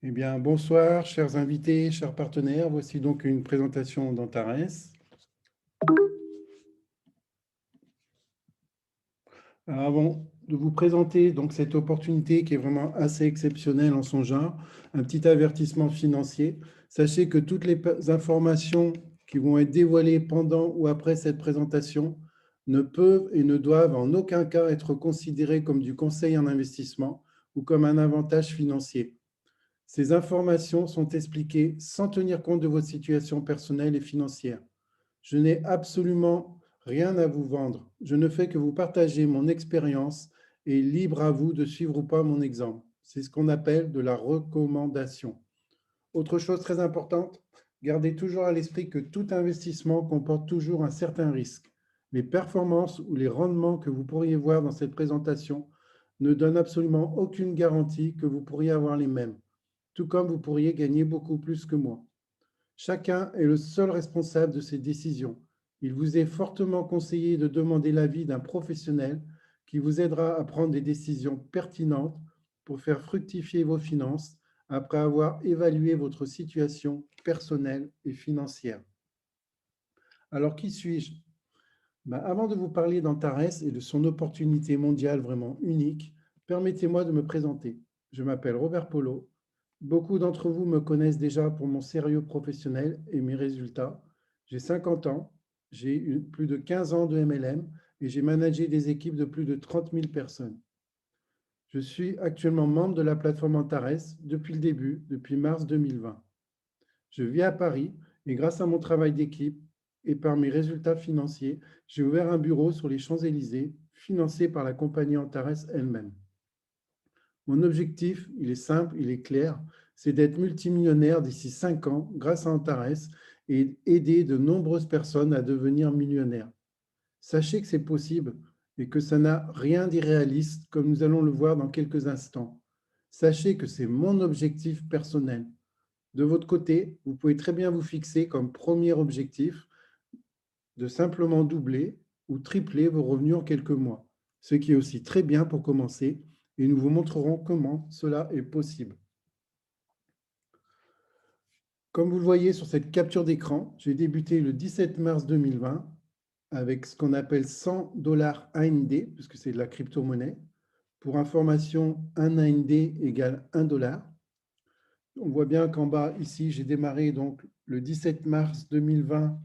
Eh bien, bonsoir, chers invités, chers partenaires. Voici donc une présentation d'Antares. Alors, avant de vous présenter donc cette opportunité qui est vraiment assez exceptionnelle en son genre, un petit avertissement financier. Sachez que toutes les informations qui vont être dévoilées pendant ou après cette présentation ne peuvent et ne doivent en aucun cas être considérées comme du conseil en investissement ou comme un avantage financier. Ces informations sont expliquées sans tenir compte de votre situation personnelle et financière. Je n'ai absolument rien à vous vendre. Je ne fais que vous partager mon expérience et libre à vous de suivre ou pas mon exemple. C'est ce qu'on appelle de la recommandation. Autre chose très importante, gardez toujours à l'esprit que tout investissement comporte toujours un certain risque. Les performances ou les rendements que vous pourriez voir dans cette présentation ne donnent absolument aucune garantie que vous pourriez avoir les mêmes, tout comme vous pourriez gagner beaucoup plus que moi. Chacun est le seul responsable de ses décisions. Il vous est fortement conseillé de demander l'avis d'un professionnel qui vous aidera à prendre des décisions pertinentes pour faire fructifier vos finances après avoir évalué votre situation personnelle et financière. Alors, qui suis-je? Avant de vous parler d'Antares et de son opportunité mondiale vraiment unique, permettez-moi de me présenter. Je m'appelle Robert Polo. Beaucoup d'entre vous me connaissent déjà pour mon sérieux professionnel et mes résultats. J'ai 50 ans, j'ai eu plus de 15 ans de MLM et j'ai managé des équipes de plus de 30 000 personnes. Je suis actuellement membre de la plateforme Antares depuis le début, depuis mars 2020. Je vis à Paris et grâce à mon travail d'équipe et par mes résultats financiers, j'ai ouvert un bureau sur les Champs-Élysées, financé par la compagnie Antares elle-même. Mon objectif, il est simple, il est clair, c'est d'être multimillionnaire d'ici 5 ans grâce à Antares et aider de nombreuses personnes à devenir millionnaires. Sachez que c'est possible et que ça n'a rien d'irréaliste, comme nous allons le voir dans quelques instants. Sachez que c'est mon objectif personnel. De votre côté, vous pouvez très bien vous fixer comme premier objectif de simplement doubler ou tripler vos revenus en quelques mois, ce qui est aussi très bien pour commencer, et nous vous montrerons comment cela est possible. Comme vous le voyez sur cette capture d'écran, j'ai débuté le 17 mars 2020 avec ce qu'on appelle 100 dollars AND, puisque c'est de la crypto-monnaie. Pour information, un AND égale 1 dollar. On voit bien qu'en bas, ici, j'ai démarré donc le 17 mars 2020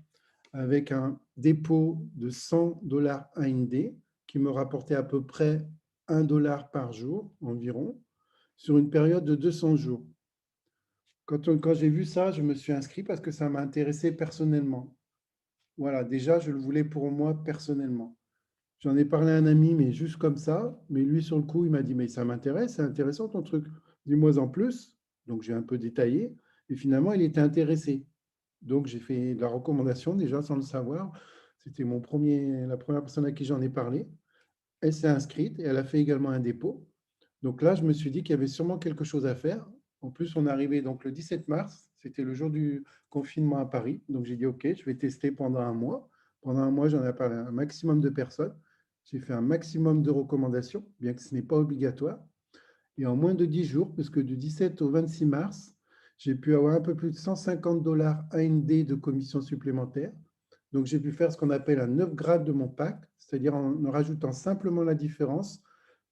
avec un dépôt de 100 dollars AND qui me rapportait à peu près 1 dollar par jour environ sur une période de 200 jours. Quand j'ai vu ça, je me suis inscrit parce que ça m'a intéressé personnellement. Voilà, déjà, je le voulais pour moi personnellement. J'en ai parlé à un ami, mais juste comme ça. Mais lui, sur le coup, il m'a dit, mais ça m'intéresse, c'est intéressant ton truc. Dis-moi en plus. Donc, j'ai un peu détaillé. Et finalement, il était intéressé. Donc, j'ai fait de la recommandation déjà sans le savoir. C'était la première personne à qui j'en ai parlé. Elle s'est inscrite et elle a fait également un dépôt. Donc là, je me suis dit qu'il y avait sûrement quelque chose à faire. En plus, on est arrivé donc le 17 mars, c'était le jour du confinement à Paris. Donc j'ai dit, OK, je vais tester pendant un mois. Pendant un mois, j'en ai parlé à un maximum de personnes. J'ai fait un maximum de recommandations, bien que ce n'est pas obligatoire. Et en moins de 10 jours, puisque du 17 au 26 mars, j'ai pu avoir un peu plus de 150 dollars AND de commissions supplémentaires. Donc, j'ai pu faire ce qu'on appelle un upgrade de mon pack, c'est-à-dire en rajoutant simplement la différence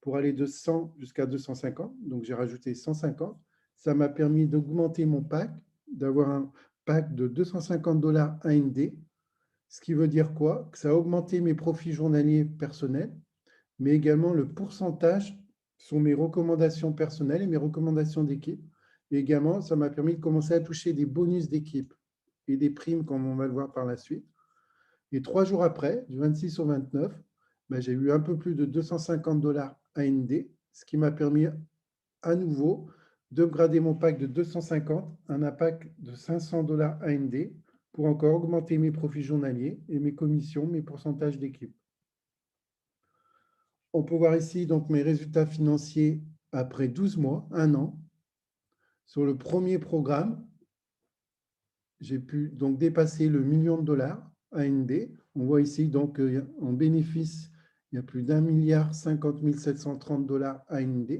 pour aller de 100 jusqu'à 250. Donc, j'ai rajouté 150. Ça m'a permis d'augmenter mon pack, d'avoir un pack de 250 dollars AND, ce qui veut dire quoi? Que ça a augmenté mes profits journaliers personnels, mais également le pourcentage sur mes recommandations personnelles et mes recommandations d'équipe. Et également, ça m'a permis de commencer à toucher des bonus d'équipe et des primes, comme on va le voir par la suite. Et 3 jours après, du 26 au 29, j'ai eu un peu plus de 250 dollars AND, ce qui m'a permis à nouveau d'upgrader mon pack de 250 à un pack de 500 dollars AND pour encore augmenter mes profits journaliers et mes commissions, mes pourcentages d'équipe. On peut voir ici donc mes résultats financiers après 12 mois, un an. Sur le premier programme, j'ai pu donc dépasser le million de dollars AND. On voit ici donc en bénéfice, il y a plus d'1 milliard 50 730 dollars AND.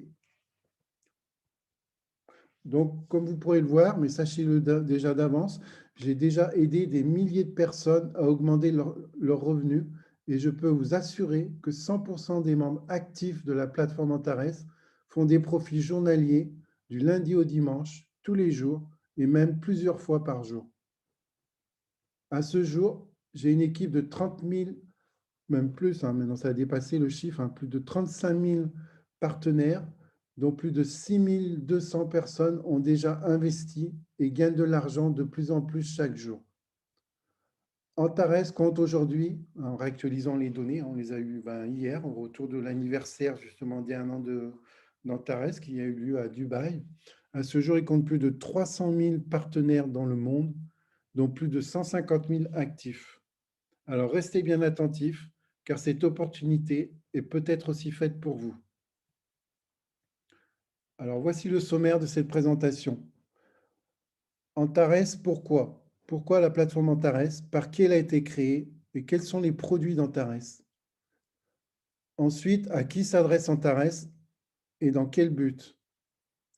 Donc, comme vous pourrez le voir, mais sachez-le déjà d'avance, j'ai déjà aidé des milliers de personnes à augmenter leurs revenus et je peux vous assurer que 100% des membres actifs de la plateforme Antares font des profits journaliers du lundi au dimanche, tous les jours et même plusieurs fois par jour. À ce jour, j'ai une équipe de 30 000, même plus, maintenant ça a dépassé le chiffre, plus de 35 000 partenaires, dont plus de 6 200 personnes ont déjà investi et gagnent de l'argent de plus en plus chaque jour. Antares compte aujourd'hui, en réactualisant les données, on les a eues hier, au retour de l'anniversaire justement d'1 an d'Antares qui a eu lieu à Dubaï. À ce jour, il compte plus de 300 000 partenaires dans le monde, dont plus de 150 000 actifs. Alors restez bien attentifs, car cette opportunité est peut-être aussi faite pour vous. Alors voici le sommaire de cette présentation. Antares, pourquoi? Pourquoi la plateforme Antares? Par qui elle a été créée? Et quels sont les produits d'Antares? Ensuite, à qui s'adresse Antares et dans quel but?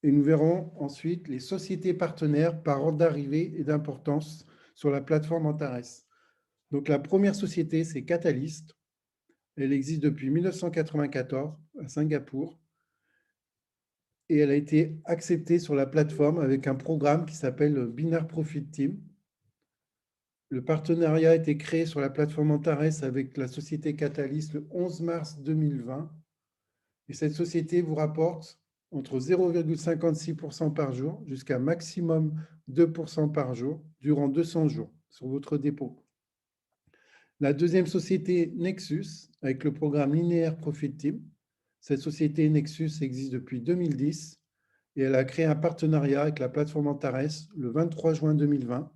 Et nous verrons ensuite les sociétés partenaires par ordre d'arrivée et d'importance sur la plateforme Antares. Donc la première société, c'est Catalyst. Elle existe depuis 1994 à Singapour et elle a été acceptée sur la plateforme avec un programme qui s'appelle le Binaire Profit Team. Le partenariat a été créé sur la plateforme Antares avec la société Catalyst le 11 mars 2020 et cette société vous rapporte entre 0,56% par jour jusqu'à maximum 2% par jour durant 200 jours sur votre dépôt. La deuxième société, Nexus, avec le programme Lineaire Profit Team. Cette société Nexus existe depuis 2010 et elle a créé un partenariat avec la plateforme Antares le 23 juin 2020.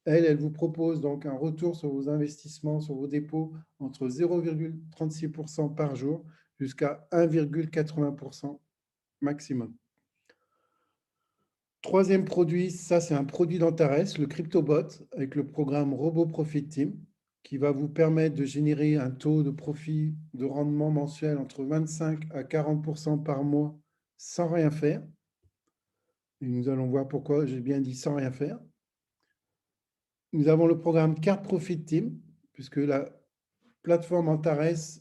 Elle vous propose donc un retour sur vos investissements, sur vos dépôts, entre 0,36% par jour jusqu'à 1,80% maximum. Troisième produit, ça c'est un produit d'Antares, le CryptoBot, avec le programme Robot Profit Team, qui va vous permettre de générer un taux de profit de rendement mensuel entre 25 à 40% par mois sans rien faire. Et nous allons voir pourquoi j'ai bien dit sans rien faire. Nous avons le programme Card Profit Team, puisque la plateforme Antares,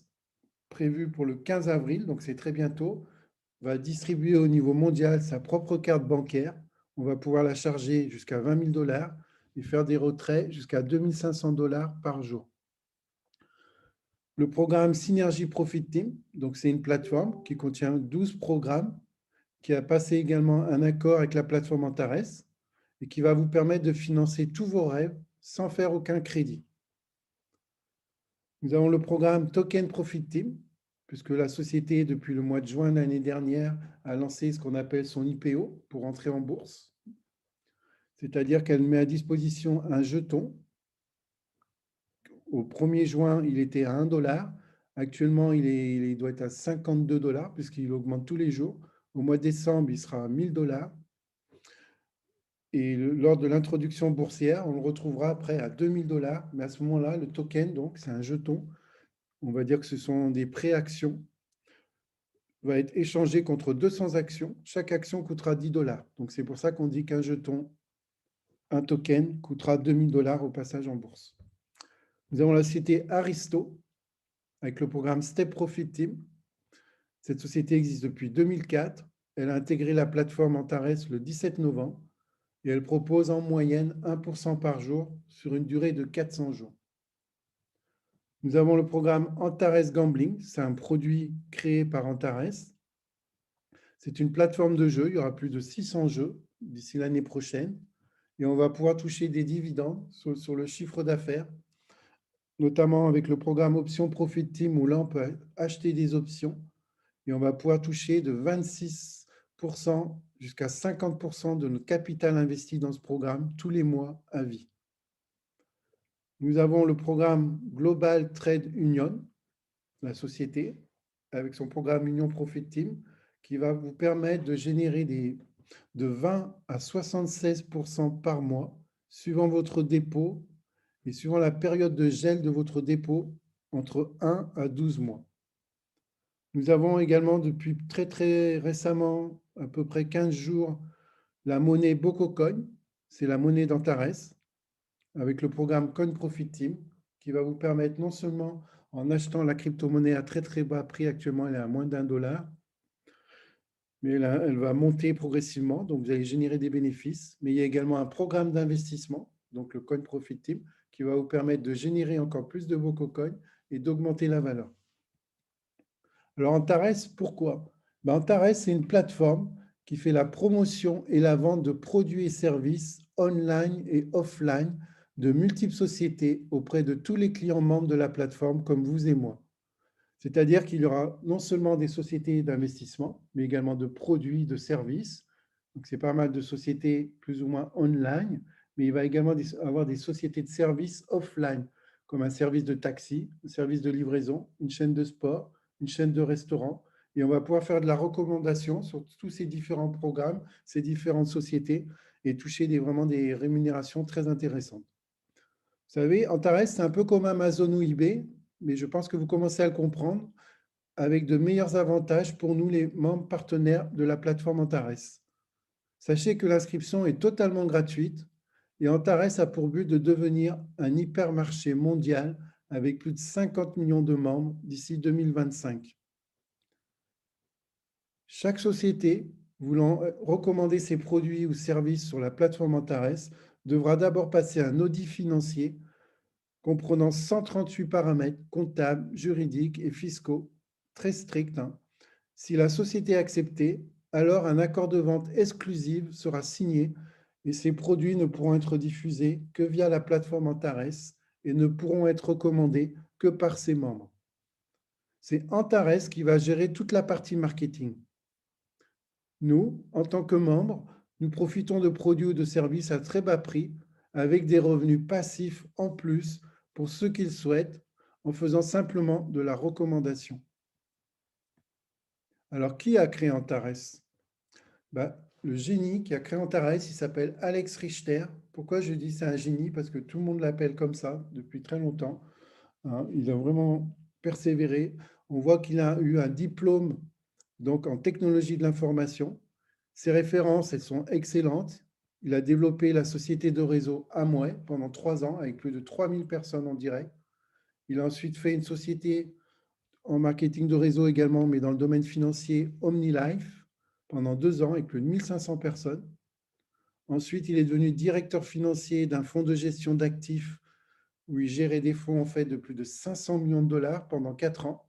prévue pour le 15 avril, donc c'est très bientôt, va distribuer au niveau mondial sa propre carte bancaire. On va pouvoir la charger jusqu'à 20 000 $ et faire des retraits jusqu'à 2 500 $ par jour. Le programme Synergie Profit Team, donc c'est une plateforme qui contient 12 programmes, qui a passé également un accord avec la plateforme Antares et qui va vous permettre de financer tous vos rêves sans faire aucun crédit. Nous avons le programme Token Profit Team, puisque la société, depuis le mois de juin de l'année dernière, a lancé ce qu'on appelle son IPO pour entrer en bourse. C'est-à-dire qu'elle met à disposition un jeton. Au 1er juin, il était à 1 $. Actuellement, il doit être à 52 $, puisqu'il augmente tous les jours. Au mois de décembre, il sera à 1 000 $. Et lors de l'introduction boursière, on le retrouvera après à 2 000 $. Mais à ce moment-là, le token, donc, c'est un jeton. On va dire que ce sont des pré-actions, va être échangé contre 200 actions. Chaque action coûtera 10 $. Donc, c'est pour ça qu'on dit qu'un jeton, un token, coûtera 2 000 $ au passage en bourse. Nous avons la société Aristo, avec le programme Step Profit Team. Cette société existe depuis 2004. Elle a intégré la plateforme Antares le 17 novembre et elle propose en moyenne 1% par jour sur une durée de 400 jours. Nous avons le programme Antares Gambling. C'est un produit créé par Antares. C'est une plateforme de jeu. Il y aura plus de 600 jeux d'ici l'année prochaine. Et on va pouvoir toucher des dividendes sur le chiffre d'affaires, notamment avec le programme Option Profit Team où là, on peut acheter des options et on va pouvoir toucher de 26% jusqu'à 50% de notre capital investi dans ce programme tous les mois à vie. Nous avons le programme Global Trade Union, la société, avec son programme Union Profit Team, qui va vous permettre de générer de 20 à 76% par mois, suivant votre dépôt et suivant la période de gel de votre dépôt, entre 1 à 12 mois. Nous avons également depuis très récemment, à peu près 15 jours, La monnaie BocoCoin, c'est la monnaie d'Antares, avec le programme Coin Profit Team, qui va vous permettre non seulement en achetant la crypto-monnaie à très très bas prix, actuellement elle est à moins d'1 $, mais elle va monter progressivement, donc vous allez générer des bénéfices. Mais il y a également un programme d'investissement, donc le Coin Profit Team, qui va vous permettre de générer encore plus de BocoCoin et d'augmenter la valeur. Alors Antares, pourquoi? Antares, c'est une plateforme qui fait la promotion et la vente de produits et services online et offline de multiples sociétés auprès de tous les clients membres de la plateforme, comme vous et moi. C'est-à-dire qu'il y aura non seulement des sociétés d'investissement, mais également de produits, de services. Donc, c'est pas mal de sociétés plus ou moins online, mais il va également avoir des sociétés de services offline, comme un service de taxi, un service de livraison, une chaîne de sport, une chaîne de restaurant. Et on va pouvoir faire de la recommandation sur tous ces différents programmes, ces différentes sociétés, et toucher vraiment des rémunérations très intéressantes. Vous savez, Antares, c'est un peu comme Amazon ou eBay, mais je pense que vous commencez à le comprendre, avec de meilleurs avantages pour nous, les membres partenaires de la plateforme Antares. Sachez que l'inscription est totalement gratuite et Antares a pour but de devenir un hypermarché mondial avec plus de 50 millions de membres d'ici 2025. Chaque société voulant recommander ses produits ou services sur la plateforme Antares devra d'abord passer un audit financier comprenant 138 paramètres comptables, juridiques et fiscaux très stricts. Si la société est acceptée, alors un accord de vente exclusive sera signé et ces produits ne pourront être diffusés que via la plateforme Antares et ne pourront être recommandés que par ses membres. C'est Antares qui va gérer toute la partie marketing. Nous, en tant que membres, nous profitons de produits ou de services à très bas prix avec des revenus passifs en plus pour ceux qui le souhaitent en faisant simplement de la recommandation. Alors, qui a créé Antares? Le génie qui a créé Antares, il s'appelle Alex Richter. Pourquoi je dis c'est un génie? Parce que tout le monde l'appelle comme ça depuis très longtemps. Il a vraiment persévéré. On voit qu'il a eu un diplôme donc en technologie de l'information. Ses références, elles sont excellentes. Il a développé la société de réseau Amway pendant 3 ans avec plus de 3000 personnes en direct. Il a ensuite fait une société en marketing de réseau également, mais dans le domaine financier, OmniLife, pendant 2 ans avec plus de 1500 personnes. Ensuite, il est devenu directeur financier d'un fonds de gestion d'actifs où il gérait des fonds en fait de plus de 500 millions de dollars pendant 4 ans.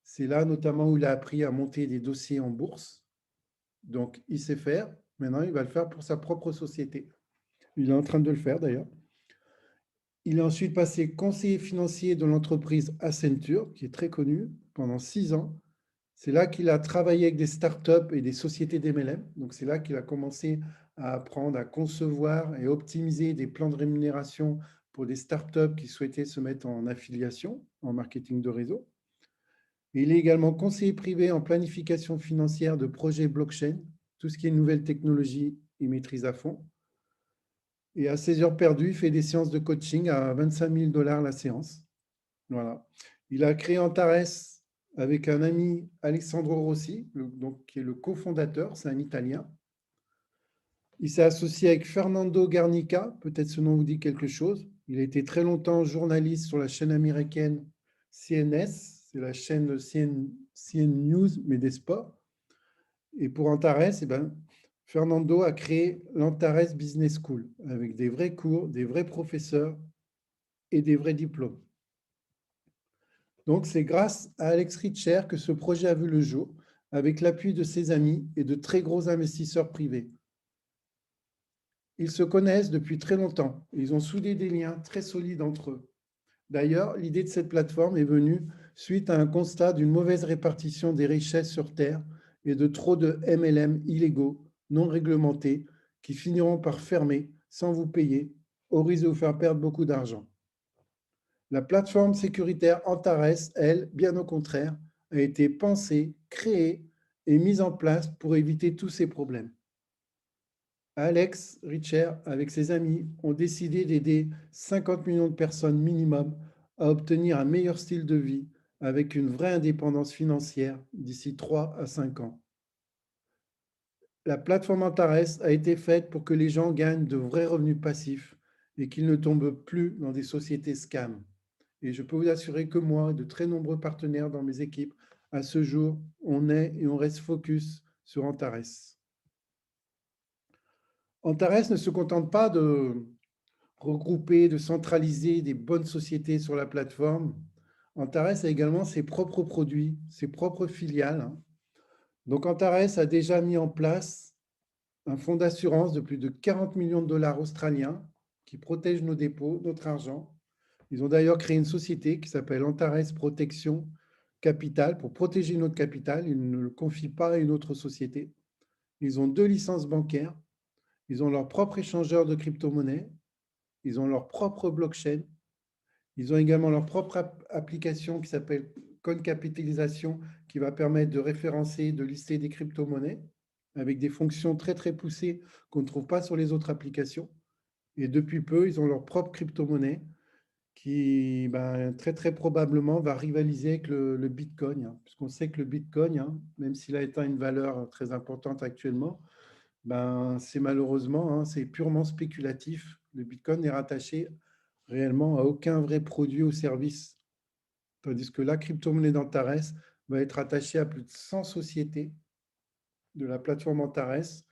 C'est là notamment où il a appris à monter des dossiers en bourse. Donc, il sait faire. Maintenant, il va le faire pour sa propre société. Il est en train de le faire d'ailleurs. Il est ensuite passé conseiller financier de l'entreprise Accenture, qui est très connue, pendant 6 ans. C'est là qu'il a travaillé avec des startups et des sociétés d'MLM. Donc, c'est là qu'il a commencé à apprendre à concevoir et optimiser des plans de rémunération pour des startups qui souhaitaient se mettre en affiliation, en marketing de réseau. Et il est également conseiller privé en planification financière de projets blockchain. Tout ce qui est nouvelles technologies, il maîtrise à fond. Et à ses heures perdues, il fait des séances de coaching à 25 000 $ la séance. Voilà. Il a créé Antares avec un ami, Alessandro Rossi, donc, qui est le cofondateur, c'est un Italien. Il s'est associé avec Fernando Garnica, peut-être ce nom vous dit quelque chose. Il a été très longtemps journaliste sur la chaîne américaine CNS, c'est la chaîne de CN News, mais des sports. Et pour Antares, Fernando a créé l'Antares Business School, avec des vrais cours, des vrais professeurs et des vrais diplômes. Donc, c'est grâce à Alex Richter que ce projet a vu le jour, avec l'appui de ses amis et de très gros investisseurs privés. Ils se connaissent depuis très longtemps et ils ont soudé des liens très solides entre eux. D'ailleurs, l'idée de cette plateforme est venue suite à un constat d'une mauvaise répartition des richesses sur Terre et de trop de MLM illégaux, non réglementés, qui finiront par fermer sans vous payer, au risque de vous faire perdre beaucoup d'argent. La plateforme sécuritaire Antares, elle, bien au contraire, a été pensée, créée et mise en place pour éviter tous ces problèmes. Alex Richter, avec ses amis, ont décidé d'aider 50 millions de personnes minimum à obtenir un meilleur style de vie avec une vraie indépendance financière d'ici 3 à 5 ans. La plateforme Antares a été faite pour que les gens gagnent de vrais revenus passifs et qu'ils ne tombent plus dans des sociétés scam. Et je peux vous assurer que moi et de très nombreux partenaires dans mes équipes, à ce jour, on est et on reste focus sur Antares. Antares ne se contente pas de regrouper, de centraliser des bonnes sociétés sur la plateforme. Antares a également ses propres produits, ses propres filiales. Donc Antares a déjà mis en place un fonds d'assurance de plus de 40 millions de dollars australiens qui protège nos dépôts, notre argent. Ils ont d'ailleurs créé une société qui s'appelle Antares Protection Capital pour protéger notre capital. Ils ne le confient pas à une autre société. Ils ont 2 licences bancaires. Ils ont leur propre échangeur de crypto-monnaies. Ils ont leur propre blockchain. Ils ont également leur propre application qui s'appelle CoinCapitalisation qui va permettre de référencer, de lister des crypto-monnaies avec des fonctions très, très poussées qu'on ne trouve pas sur les autres applications. Et depuis peu, ils ont leur propre crypto-monnaie qui, très, très probablement, va rivaliser avec le Bitcoin, puisqu'on sait que le Bitcoin, même s'il a atteint une valeur très importante actuellement, c'est malheureusement, c'est purement spéculatif. Le Bitcoin n'est rattaché réellement à aucun vrai produit ou service, tandis que la crypto-monnaie d'Antares va être attachée à plus de 100 sociétés de la plateforme Antares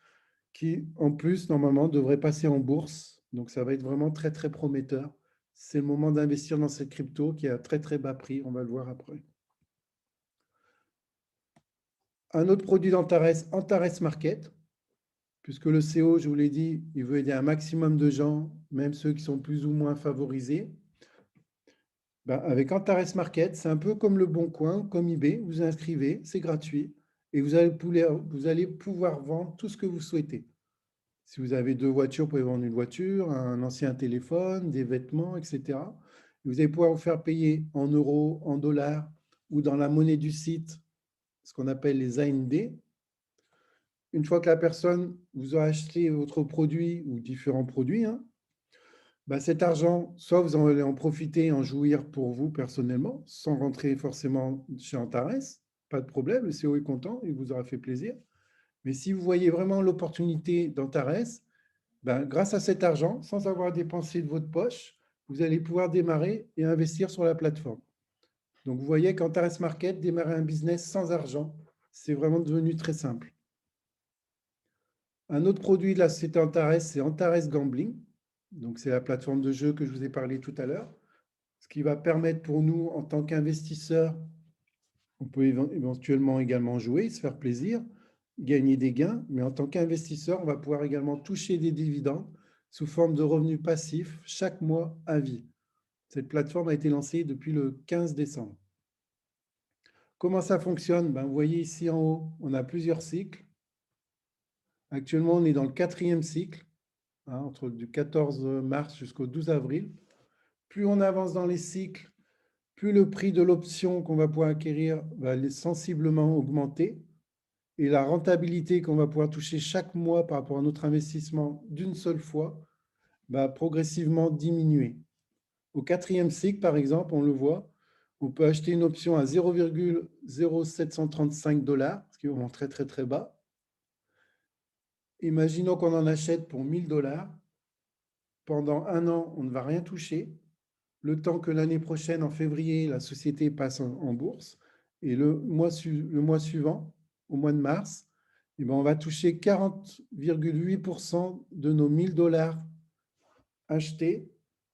qui, en plus, normalement, devrait passer en bourse. Donc, ça va être vraiment très, très prometteur. C'est le moment d'investir dans cette crypto qui est à très, très bas prix. On va le voir après. Un autre produit d'Antares, Antares Market, puisque le CO, je vous l'ai dit, il veut aider un maximum de gens, même ceux qui sont plus ou moins favorisés. Avec Antares Market, c'est un peu comme le Bon Coin, comme eBay. Vous vous inscrivez, c'est gratuit, et vous allez pouvoir vendre tout ce que vous souhaitez. Si vous avez 2 voitures, vous pouvez vendre une voiture, un ancien téléphone, des vêtements, etc. Vous allez pouvoir vous faire payer en euros, en dollars ou dans la monnaie du site, ce qu'on appelle les AND. Une fois que la personne vous a acheté votre produit ou différents produits, cet argent, soit vous allez en profiter, en jouir pour vous personnellement, sans rentrer forcément chez Antares, pas de problème, le CO est content, il vous aura fait plaisir. Mais si vous voyez vraiment l'opportunité d'Antares, grâce à cet argent, sans avoir dépensé de votre poche, vous allez pouvoir démarrer et investir sur la plateforme. Donc, vous voyez qu'Antares Market, démarrer un business sans argent, c'est vraiment devenu très simple. Un autre produit de la société Antares, c'est Antares Gambling. Donc, c'est la plateforme de jeu que je vous ai parlé tout à l'heure. Ce qui va permettre pour nous, en tant qu'investisseurs, on peut éventuellement également jouer, se faire plaisir, gagner des gains, mais en tant qu'investisseur, on va pouvoir également toucher des dividendes sous forme de revenus passifs chaque mois à vie. Cette plateforme a été lancée depuis le 15 décembre. Comment ça fonctionne? Vous voyez ici en haut, on a plusieurs cycles. Actuellement, on est dans le 4e cycle, entre du 14 mars jusqu'au 12 avril. Plus on avance dans les cycles, plus le prix de l'option qu'on va pouvoir acquérir va sensiblement augmenter et la rentabilité qu'on va pouvoir toucher chaque mois par rapport à notre investissement d'une seule fois va progressivement diminuer. Au 4e cycle, par exemple, on le voit, on peut acheter une option à 0,0735 $, ce qui est vraiment très, très, très bas. Imaginons qu'on en achète pour 1 000 $. Pendant un an, on ne va rien toucher. Le temps que l'année prochaine, en février, la société passe en bourse. Et le mois suivant, au mois de mars, on va toucher 40,8% de nos 1 000 $ achetés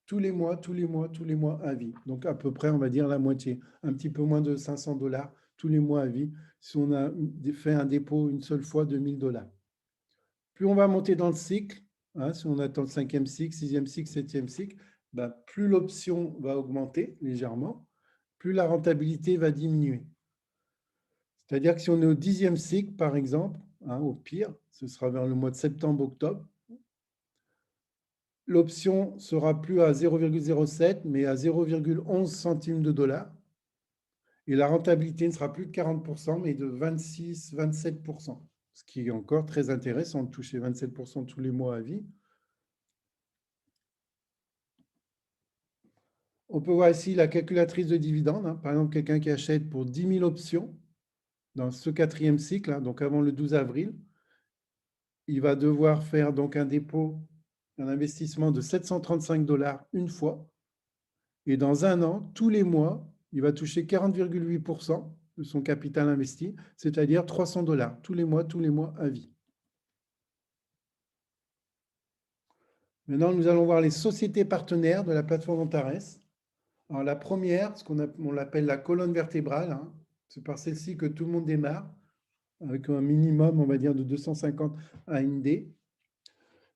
tous les mois, tous les mois, tous les mois à vie. Donc à peu près, on va dire la moitié, un petit peu moins de 500 $ tous les mois à vie, si on a fait un dépôt une seule fois de 1 000 $. Plus on va monter dans le cycle, si on attend le 5e cycle, 6e cycle, 7e cycle, plus l'option va augmenter légèrement, plus la rentabilité va diminuer. C'est-à-dire que si on est au 10e cycle, par exemple, au pire, ce sera vers le mois de septembre-octobre, l'option sera plus à 0,07, mais à 0,11 centimes de dollar. Et la rentabilité ne sera plus de 40%, mais de 26-27%. Ce qui est encore très intéressant de toucher 27% tous les mois à vie. On peut voir ici la calculatrice de dividendes. Par exemple, quelqu'un qui achète pour 10 000 options dans ce 4e cycle, donc avant le 12 avril, il va devoir faire donc un dépôt, un investissement de 735 $ une fois. Et dans un an, tous les mois, il va toucher 40,8% de son capital investi, c'est-à-dire 300 $ tous les mois à vie. Maintenant, nous allons voir les sociétés partenaires de la plateforme Antares. Alors, la première, on l'appelle la colonne vertébrale, hein, c'est par celle-ci que tout le monde démarre, avec un minimum, on va dire, de 250 AND.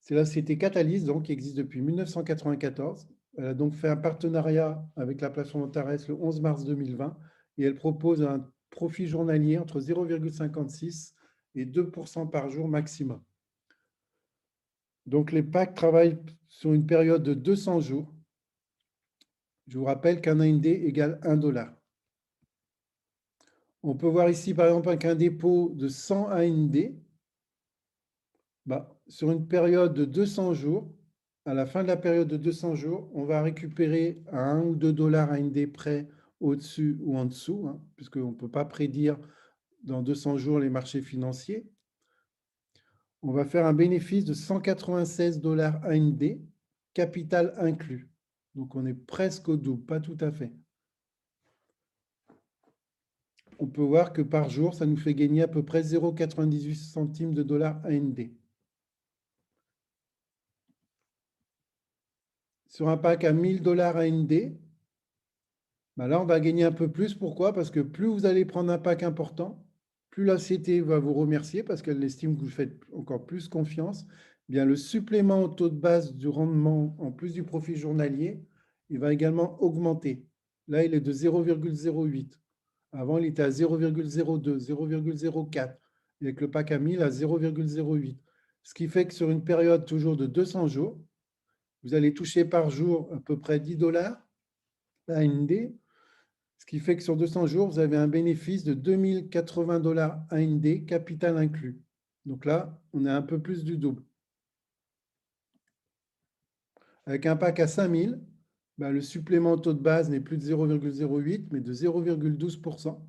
C'est la société Catalyst, donc, qui existe depuis 1994. Elle a donc fait un partenariat avec la plateforme Antares le 11 mars 2020 et elle propose un profit journalier entre 0,56 et 2% par jour maximum. Donc, les PAC travaillent sur une période de 200 jours. Je vous rappelle qu'un AND égale 1 $. On peut voir ici, par exemple, qu'un dépôt de 100 AND, sur une période de 200 jours, à la fin de la période de 200 jours, on va récupérer à 1 ou 2 $ AND près au-dessus ou en dessous, hein, puisqu'on ne peut pas prédire dans 200 jours les marchés financiers. On va faire un bénéfice de 196 $ AND, capital inclus. Donc, on est presque au double, pas tout à fait. On peut voir que par jour, ça nous fait gagner à peu près 0,98 centimes de dollars AND. Sur un pack à 1000 $ AND, là, on va gagner un peu plus. Pourquoi? Parce que plus vous allez prendre un pack important, plus la société va vous remercier parce qu'elle estime que vous faites encore plus confiance. Bien, le supplément au taux de base du rendement, en plus du profit journalier, il va également augmenter. Là, il est de 0,08. Avant, il était à 0,02, 0,04. Et avec le pack à 1000 à 0,08. Ce qui fait que sur une période toujours de 200 jours, vous allez toucher par jour à peu près 10 $ AND. Ce qui fait que sur 200 jours, vous avez un bénéfice de 2080 $ AND, capital inclus. Donc là, on est un peu plus du double. Avec un pack à 5000, le supplément au taux de base n'est plus de 0,08, mais de 0,12%,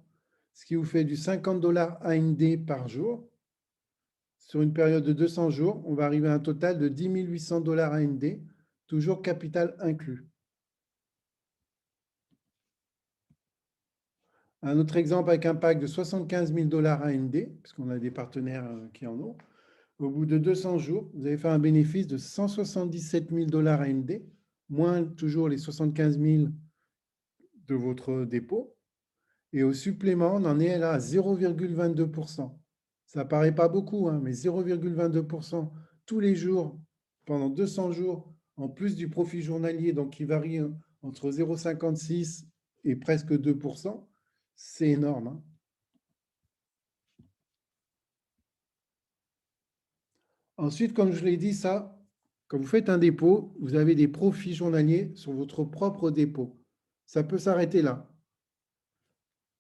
ce qui vous fait du 50 $ AND par jour. Sur une période de 200 jours, on va arriver à un total de 10 800 $ AND, toujours capital inclus. Un autre exemple avec un pack de 75 000 $ AND, puisqu'on a des partenaires qui en ont. Au bout de 200 jours, vous allez faire un bénéfice de 177 000 $ AND, moins toujours les 75 000 de votre dépôt. Et au supplément, on en est là à 0,22%. Ça paraît pas beaucoup, hein, mais 0,22% tous les jours, pendant 200 jours, en plus du profit journalier, donc qui varie entre 0,56 et presque 2%, c'est énorme, hein. Ensuite, comme je l'ai dit, ça, quand vous faites un dépôt, vous avez des profits journaliers sur votre propre dépôt. Ça peut s'arrêter là.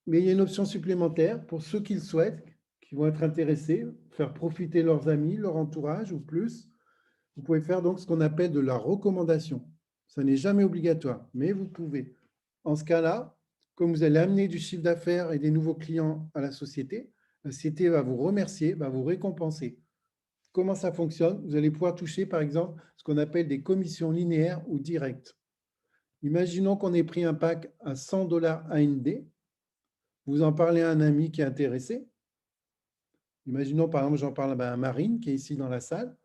Mais il y a une option supplémentaire pour ceux qui le souhaitent, qui vont être intéressés, faire profiter leurs amis, leur entourage ou plus. Vous pouvez faire donc ce qu'on appelle de la recommandation. Ça n'est jamais obligatoire, mais vous pouvez. En ce cas-là, comme vous allez amener du chiffre d'affaires et des nouveaux clients à la société va vous remercier, va vous récompenser. Comment ça fonctionne? Vous allez pouvoir toucher, par exemple, ce qu'on appelle des commissions linéaires ou directes. Imaginons qu'on ait pris un pack à 100 $ AND. Vous en parlez à un ami qui est intéressé. Imaginons, par exemple, j'en parle à Marine, qui est ici dans la salle.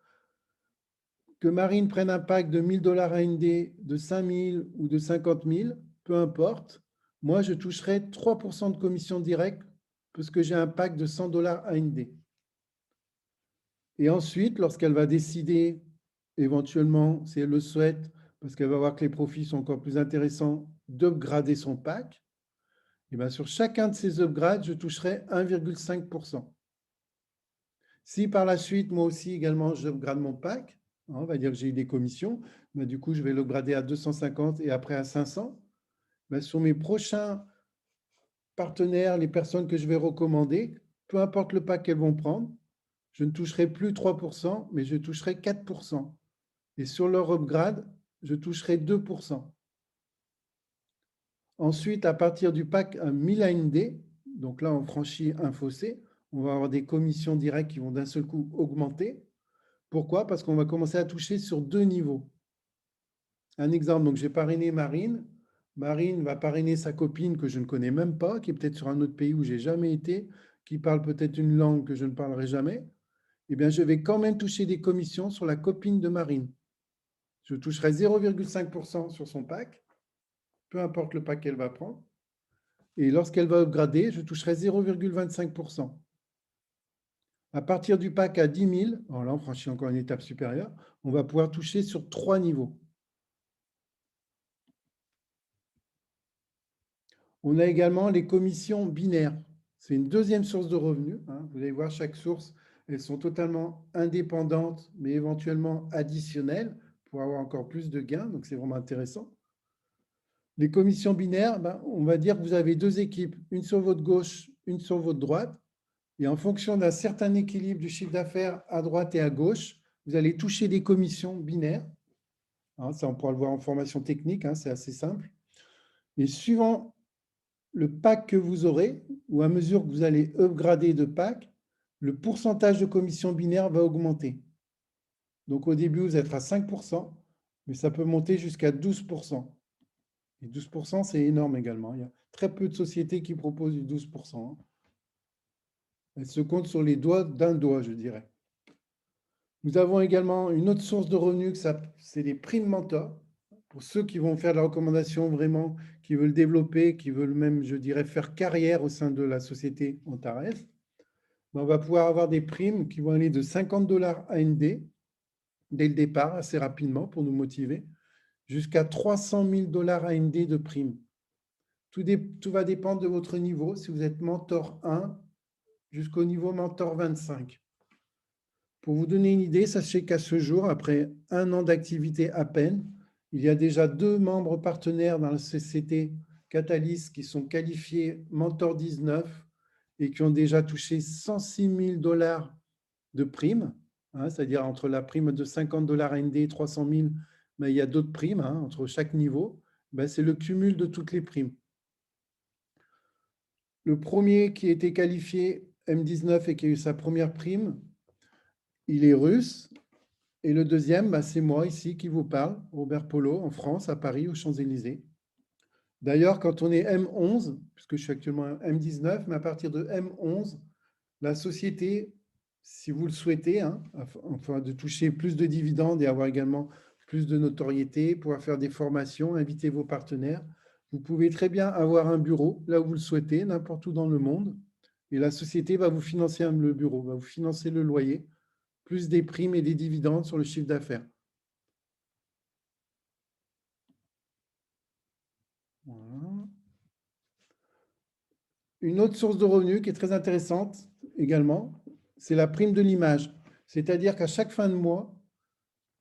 Que Marine prenne un pack de 1000 $ AND, de 5000 ou de 50 000, peu importe. Moi, je toucherai 3% de commission directe parce que j'ai un pack de 100 $ AND. Et ensuite, lorsqu'elle va décider, éventuellement, si elle le souhaite, parce qu'elle va voir que les profits sont encore plus intéressants, d'upgrader son pack, et bien sur chacun de ces upgrades, je toucherai 1,5%. Si par la suite, moi aussi également, j'upgrade mon pack, on va dire que j'ai eu des commissions, du coup, je vais l'upgrader à 250 et après à 500. Sur mes prochains partenaires, les personnes que je vais recommander, peu importe le pack qu'elles vont prendre, je ne toucherai plus 3%, mais je toucherai 4%. Et sur leur upgrade, je toucherai 2%. Ensuite, à partir du pack 1000 AND, donc là, on franchit un fossé, on va avoir des commissions directes qui vont d'un seul coup augmenter. Pourquoi? Parce qu'on va commencer à toucher sur 2 niveaux. Un exemple, donc j'ai parrainé Marine. Marine va parrainer sa copine que je ne connais même pas, qui est peut-être sur un autre pays où j'ai jamais été, qui parle peut-être une langue que je ne parlerai jamais. Eh bien, je vais quand même toucher des commissions sur la copine de Marine. Je toucherai 0,5% sur son pack, peu importe le pack qu'elle va prendre. Et lorsqu'elle va upgrader, je toucherai 0,25%. À partir du pack à 10 000, alors là on franchit encore une étape supérieure, on va pouvoir toucher sur 3 niveaux. On a également les commissions binaires. C'est une deuxième source de revenus. Vous allez voir, chaque source, elles sont totalement indépendantes, mais éventuellement additionnelles pour avoir encore plus de gains. Donc, c'est vraiment intéressant. Les commissions binaires, on va dire que vous avez 2 équipes, une sur votre gauche, une sur votre droite. Et en fonction d'un certain équilibre du chiffre d'affaires à droite et à gauche, vous allez toucher des commissions binaires. Ça, on pourra le voir en formation technique, c'est assez simple. Et suivant le pack que vous aurez, ou à mesure que vous allez upgrader de pack, le pourcentage de commission binaire va augmenter. Donc au début, vous êtes à 5%, mais ça peut monter jusqu'à 12%. Et 12%, c'est énorme également. Il y a très peu de sociétés qui proposent du 12%. Elles se comptent sur les doigts d'un doigt, je dirais. Nous avons également une autre source de revenus, c'est les primes mentors. Pour ceux qui vont faire de la recommandation vraiment, qui veulent développer, qui veulent même, je dirais, faire carrière au sein de la société Antares, on va pouvoir avoir des primes qui vont aller de 50 $ AND dès le départ, assez rapidement pour nous motiver, jusqu'à 300 000 $ AND de primes. Tout va dépendre de votre niveau, si vous êtes mentor 1 jusqu'au niveau mentor 25. Pour vous donner une idée, sachez qu'à ce jour, après 1 an d'activité à peine, il y a déjà 2 membres partenaires dans la société Catalyst qui sont qualifiés Mentor 19 et qui ont déjà touché 106 000 $ de primes, c'est-à-dire entre la prime de 50 $ AND et 300 000, mais il y a d'autres primes entre chaque niveau. C'est le cumul de toutes les primes. Le premier qui a été qualifié M19 et qui a eu sa première prime, il est russe. Et le deuxième, c'est moi ici qui vous parle, Robert Polo, en France, à Paris, aux Champs-Élysées. D'ailleurs, quand on est M11, puisque je suis actuellement M19, mais à partir de M11, la société, si vous le souhaitez, enfin de toucher plus de dividendes et avoir également plus de notoriété, pouvoir faire des formations, inviter vos partenaires, vous pouvez très bien avoir un bureau là où vous le souhaitez, n'importe où dans le monde, et la société va vous financer le bureau, va vous financer le loyer, plus des primes et des dividendes sur le chiffre d'affaires. Voilà. Une autre source de revenus qui est très intéressante également, c'est la prime de l'image. C'est-à-dire qu'à chaque fin de mois,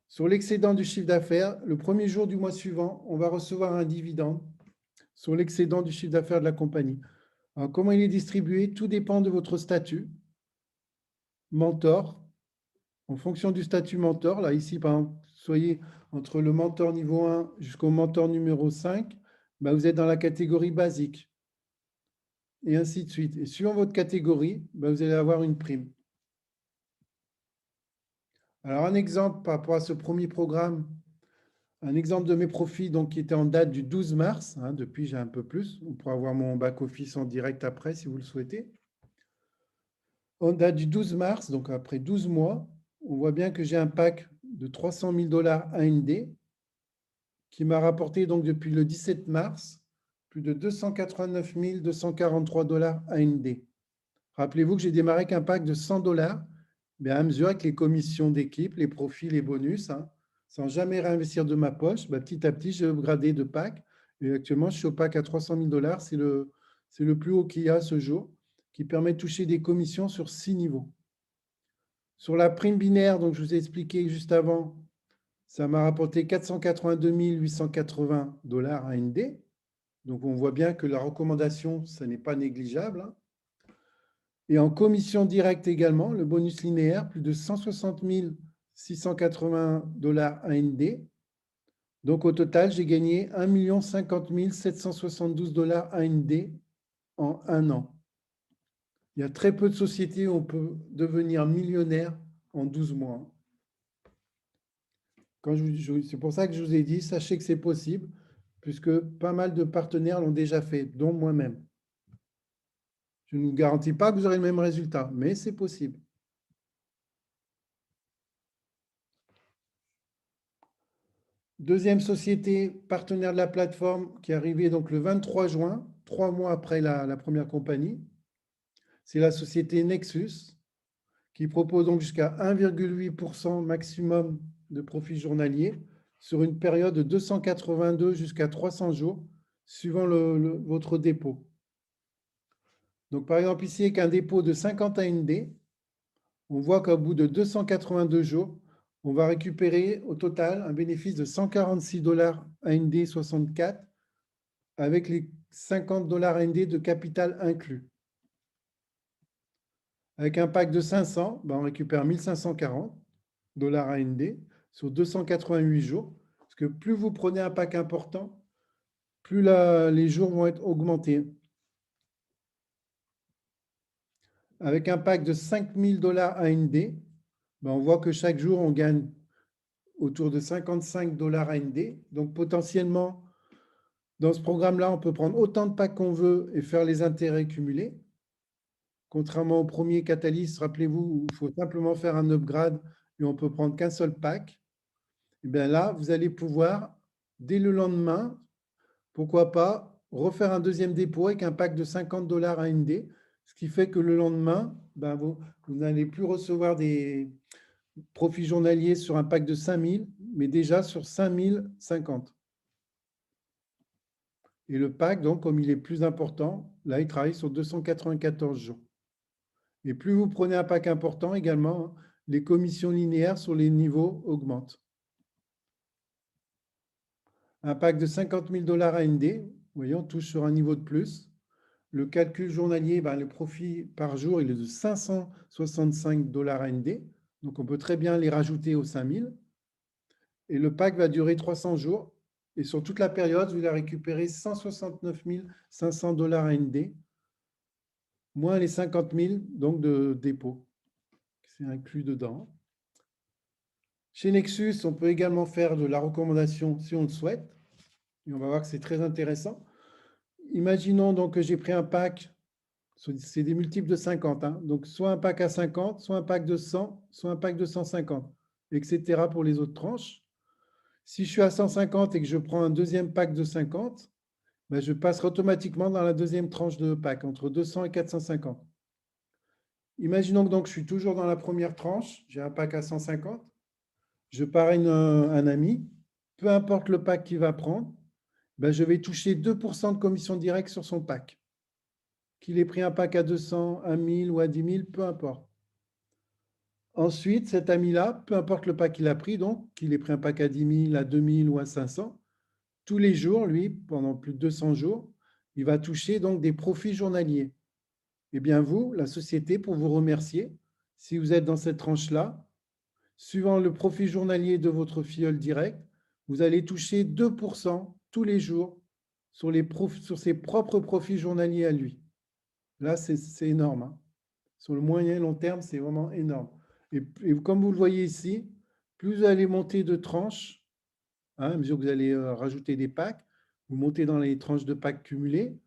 sur l'excédent du chiffre d'affaires, le premier jour du mois suivant, on va recevoir un dividende sur l'excédent du chiffre d'affaires de la compagnie. Alors, comment il est distribué? Tout dépend de votre statut. Mentor, en fonction du statut mentor, là ici par exemple, soyez entre le mentor niveau 1 jusqu'au mentor numéro 5, vous êtes dans la catégorie basique. Et ainsi de suite. Et suivant votre catégorie, vous allez avoir une prime. Alors, un exemple par rapport à ce premier programme, un exemple de mes profits donc, qui était en date du 12 mars. Depuis, j'ai un peu plus. On pourra voir mon back-office en direct après, si vous le souhaitez. En date du 12 mars, donc après 12 mois, on voit bien que j'ai un pack de 300 000 $ AND qui m'a rapporté donc depuis le 17 mars plus de 289 243 $ AND. Rappelez-vous que j'ai démarré avec un pack de 100 $, mais à mesure avec les commissions d'équipe, les profits, les bonus, sans jamais réinvestir de ma poche, petit à petit, j'ai upgradé de pack. Et actuellement, je suis au pack à 300 000 $. C'est le plus haut qu'il y a ce jour, qui permet de toucher des commissions sur 6 niveaux. Sur la prime binaire, donc je vous ai expliqué juste avant, ça m'a rapporté 482 880 $ AND. Donc, on voit bien que la recommandation, ça n'est pas négligeable. Et en commission directe également, le bonus linéaire, plus de 160 680 $ AND. Donc, au total, j'ai gagné 1 050 772 $ AND en 1 an. Il y a très peu de sociétés où on peut devenir millionnaire en 12 mois. C'est pour ça que je vous ai dit, sachez que c'est possible, puisque pas mal de partenaires l'ont déjà fait, dont moi-même. Je ne vous garantis pas que vous aurez le même résultat, mais c'est possible. Deuxième société partenaire de la plateforme qui est arrivée donc le 23 juin, 3 mois après la première compagnie, c'est la société Nexus, qui propose donc jusqu'à 1,8% maximum de profit journalier sur une période de 282 jusqu'à 300 jours, suivant votre dépôt. Donc, par exemple, ici, avec un dépôt de 50 AND, on voit qu'au bout de 282 jours, on va récupérer au total un bénéfice de 146 dollars AND 64 avec les 50 dollars AND de capital inclus. Avec un pack de 500, on récupère 1540 dollars AND sur 288 jours. Parce que plus vous prenez un pack important, plus les jours vont être augmentés. Avec un pack de 5000 dollars AND, on voit que chaque jour, on gagne autour de 55 dollars AND. Donc, potentiellement, dans ce programme-là, on peut prendre autant de packs qu'on veut et faire les intérêts cumulés. Contrairement au premier Catalyst, rappelez-vous, où il faut simplement faire un upgrade et on peut prendre qu'un seul pack. Et bien là, vous allez pouvoir, dès le lendemain, pourquoi pas, refaire un deuxième dépôt avec un pack de 50 dollars AND, ce qui fait que le lendemain, vous n'allez plus recevoir des profits journaliers sur un pack de 5000, mais déjà sur 5050. Et le pack, donc, comme il est plus important, là, il travaille sur 294 jours. Et plus vous prenez un pack important également, les commissions linéaires sur les niveaux augmentent. Un pack de 50 000 dollars AND, vous voyez, on touche sur un niveau de plus. Le calcul journalier, le profit par jour, il est de 565 dollars AND. Donc, on peut très bien les rajouter aux 5000. Et le pack va durer 300 jours. Et sur toute la période, vous allez récupérer 169 500 dollars AND, moins les 50 000 donc de dépôt. C'est inclus dedans. Chez Nexus, on peut également faire de la recommandation si on le souhaite. Et on va voir que c'est très intéressant. Imaginons donc que j'ai pris un pack, c'est des multiples de 50, donc soit un pack à 50, soit un pack de 100, soit un pack de 150, etc. pour les autres tranches. Si je suis à 150 et que je prends un deuxième pack de 50, je passerai automatiquement dans la deuxième tranche de pack, entre 200 et 450. Imaginons que donc je suis toujours dans la première tranche, j'ai un pack à 150, je parraine un ami, peu importe le pack qu'il va prendre, je vais toucher 2% de commission directe sur son pack. Qu'il ait pris un pack à 200, à 1000 ou à 10 000, peu importe. Ensuite, cet ami-là, peu importe le pack qu'il a pris, donc qu'il ait pris un pack à 10 000, à 2000 ou à 500, tous les jours, lui, pendant plus de 200 jours, il va toucher donc des profits journaliers. Eh bien, vous, la société, pour vous remercier, si vous êtes dans cette tranche-là, suivant le profit journalier de votre filleul direct, vous allez toucher 2% tous les jours sur ses propres profits journaliers à lui. Là, c'est énorme. Sur le moyen et long terme, c'est vraiment énorme. Et comme vous le voyez ici, plus vous allez monter de tranches, à mesure que vous allez rajouter des packs, vous montez dans les tranches de packs cumulés,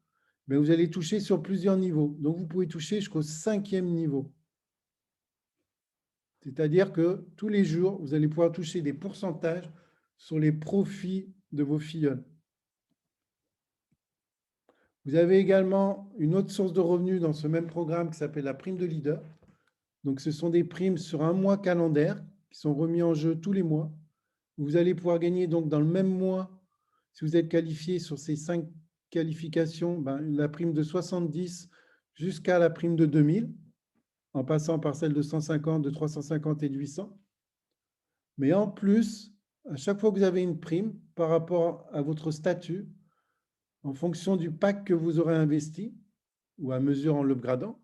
vous allez toucher sur plusieurs niveaux. Donc, vous pouvez toucher jusqu'au 5e niveau. C'est-à-dire que tous les jours, vous allez pouvoir toucher des pourcentages sur les profits de vos filleuls. Vous avez également une autre source de revenus dans ce même programme qui s'appelle la prime de leader. Donc, ce sont des primes sur un mois calendaire qui sont remis en jeu tous les mois. Vous allez pouvoir gagner donc dans le même mois, si vous êtes qualifié sur ces 5 qualifications, la prime de 70 jusqu'à la prime de 2000, en passant par celle de 150, de 350 et de 800. Mais en plus, à chaque fois que vous avez une prime par rapport à votre statut, en fonction du pack que vous aurez investi, ou à mesure en l'upgradant,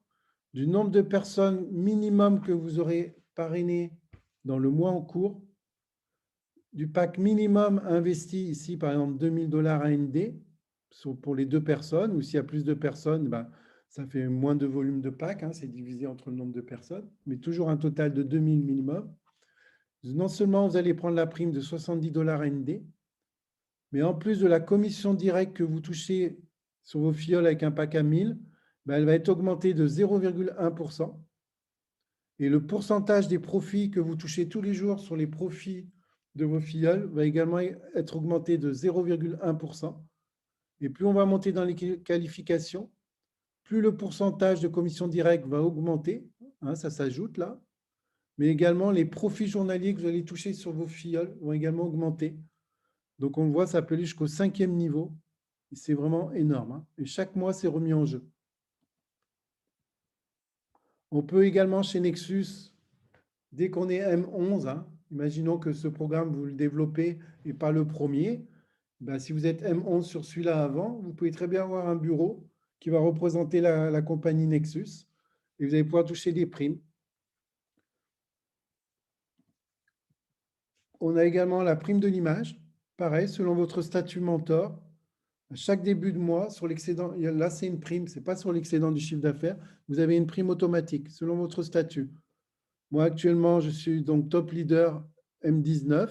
du nombre de personnes minimum que vous aurez parrainé dans le mois en cours, du pack minimum investi ici, par exemple 2000 dollars AND pour les 2 personnes, ou s'il y a plus de personnes, ça fait moins de volume de pack, c'est divisé entre le nombre de personnes, mais toujours un total de 2000 minimum. Non seulement vous allez prendre la prime de 70 $ AND, mais en plus de la commission directe que vous touchez sur vos filleuls avec un pack à 1000, ben, elle va être augmentée de 0,1%. Et le pourcentage des profits que vous touchez tous les jours sur les profits de vos filleuls va également être augmenté de 0,1%. Et plus on va monter dans les qualifications, plus le pourcentage de commission directe va augmenter, hein, ça s'ajoute là, mais également les profits journaliers que vous allez toucher sur vos filleuls vont également augmenter. Donc on le voit, ça peut aller jusqu'au 5e niveau. C'est vraiment énorme, hein. Et chaque mois, c'est remis en jeu. On peut également chez Nexus, dès qu'on est M11, hein, imaginons que ce programme, vous le développez et pas le premier, ben, si vous êtes M11 sur celui-là avant, vous pouvez très bien avoir un bureau qui va représenter la compagnie Nexus et vous allez pouvoir toucher des primes. On a également la prime de l'image. Pareil, selon votre statut mentor, à chaque début de mois, sur l'excédent, là c'est une prime, ce n'est pas sur l'excédent du chiffre d'affaires, vous avez une prime automatique selon votre statut. Moi actuellement, je suis donc top leader M19,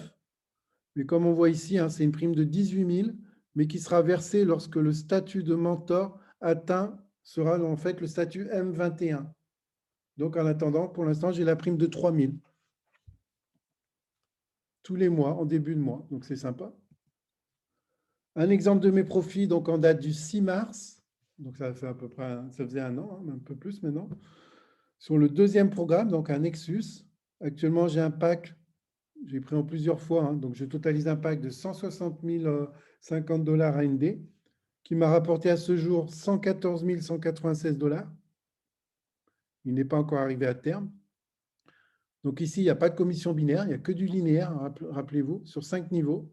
mais comme on voit ici, hein, c'est une prime de 18 000, mais qui sera versée lorsque le statut de mentor sera en fait le statut M21. Donc en attendant, pour l'instant, j'ai la prime de 3 000 tous les mois, en début de mois, donc c'est sympa. Un exemple de mes profits, donc en date du 6 mars, donc ça fait à peu près, ça faisait un an, hein, un peu plus maintenant, sur le deuxième programme, donc un Nexus. Actuellement, j'ai un pack, j'ai pris en plusieurs fois, hein, donc je totalise un pack de 160 050 $ AND, qui m'a rapporté à ce jour 114 196 $. Il n'est pas encore arrivé à terme. Donc ici, il n'y a pas de commission binaire, il n'y a que du linéaire, rappelez-vous, sur 5 niveaux.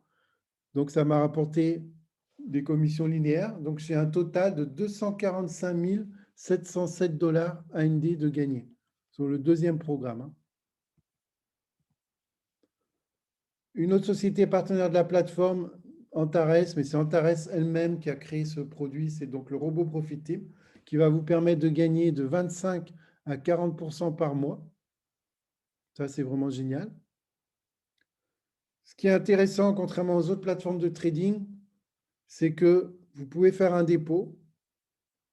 Donc ça m'a rapporté des commissions linéaires. Donc j'ai un total de 245 707 $ AND de gagné sur le deuxième programme, hein. Une autre société partenaire de la plateforme, Antares, mais c'est Antares elle-même qui a créé ce produit, c'est donc le robot Profit Team, qui va vous permettre de gagner de 25 à 40% par mois. Ça, c'est vraiment génial. Ce qui est intéressant, contrairement aux autres plateformes de trading, c'est que vous pouvez faire un dépôt,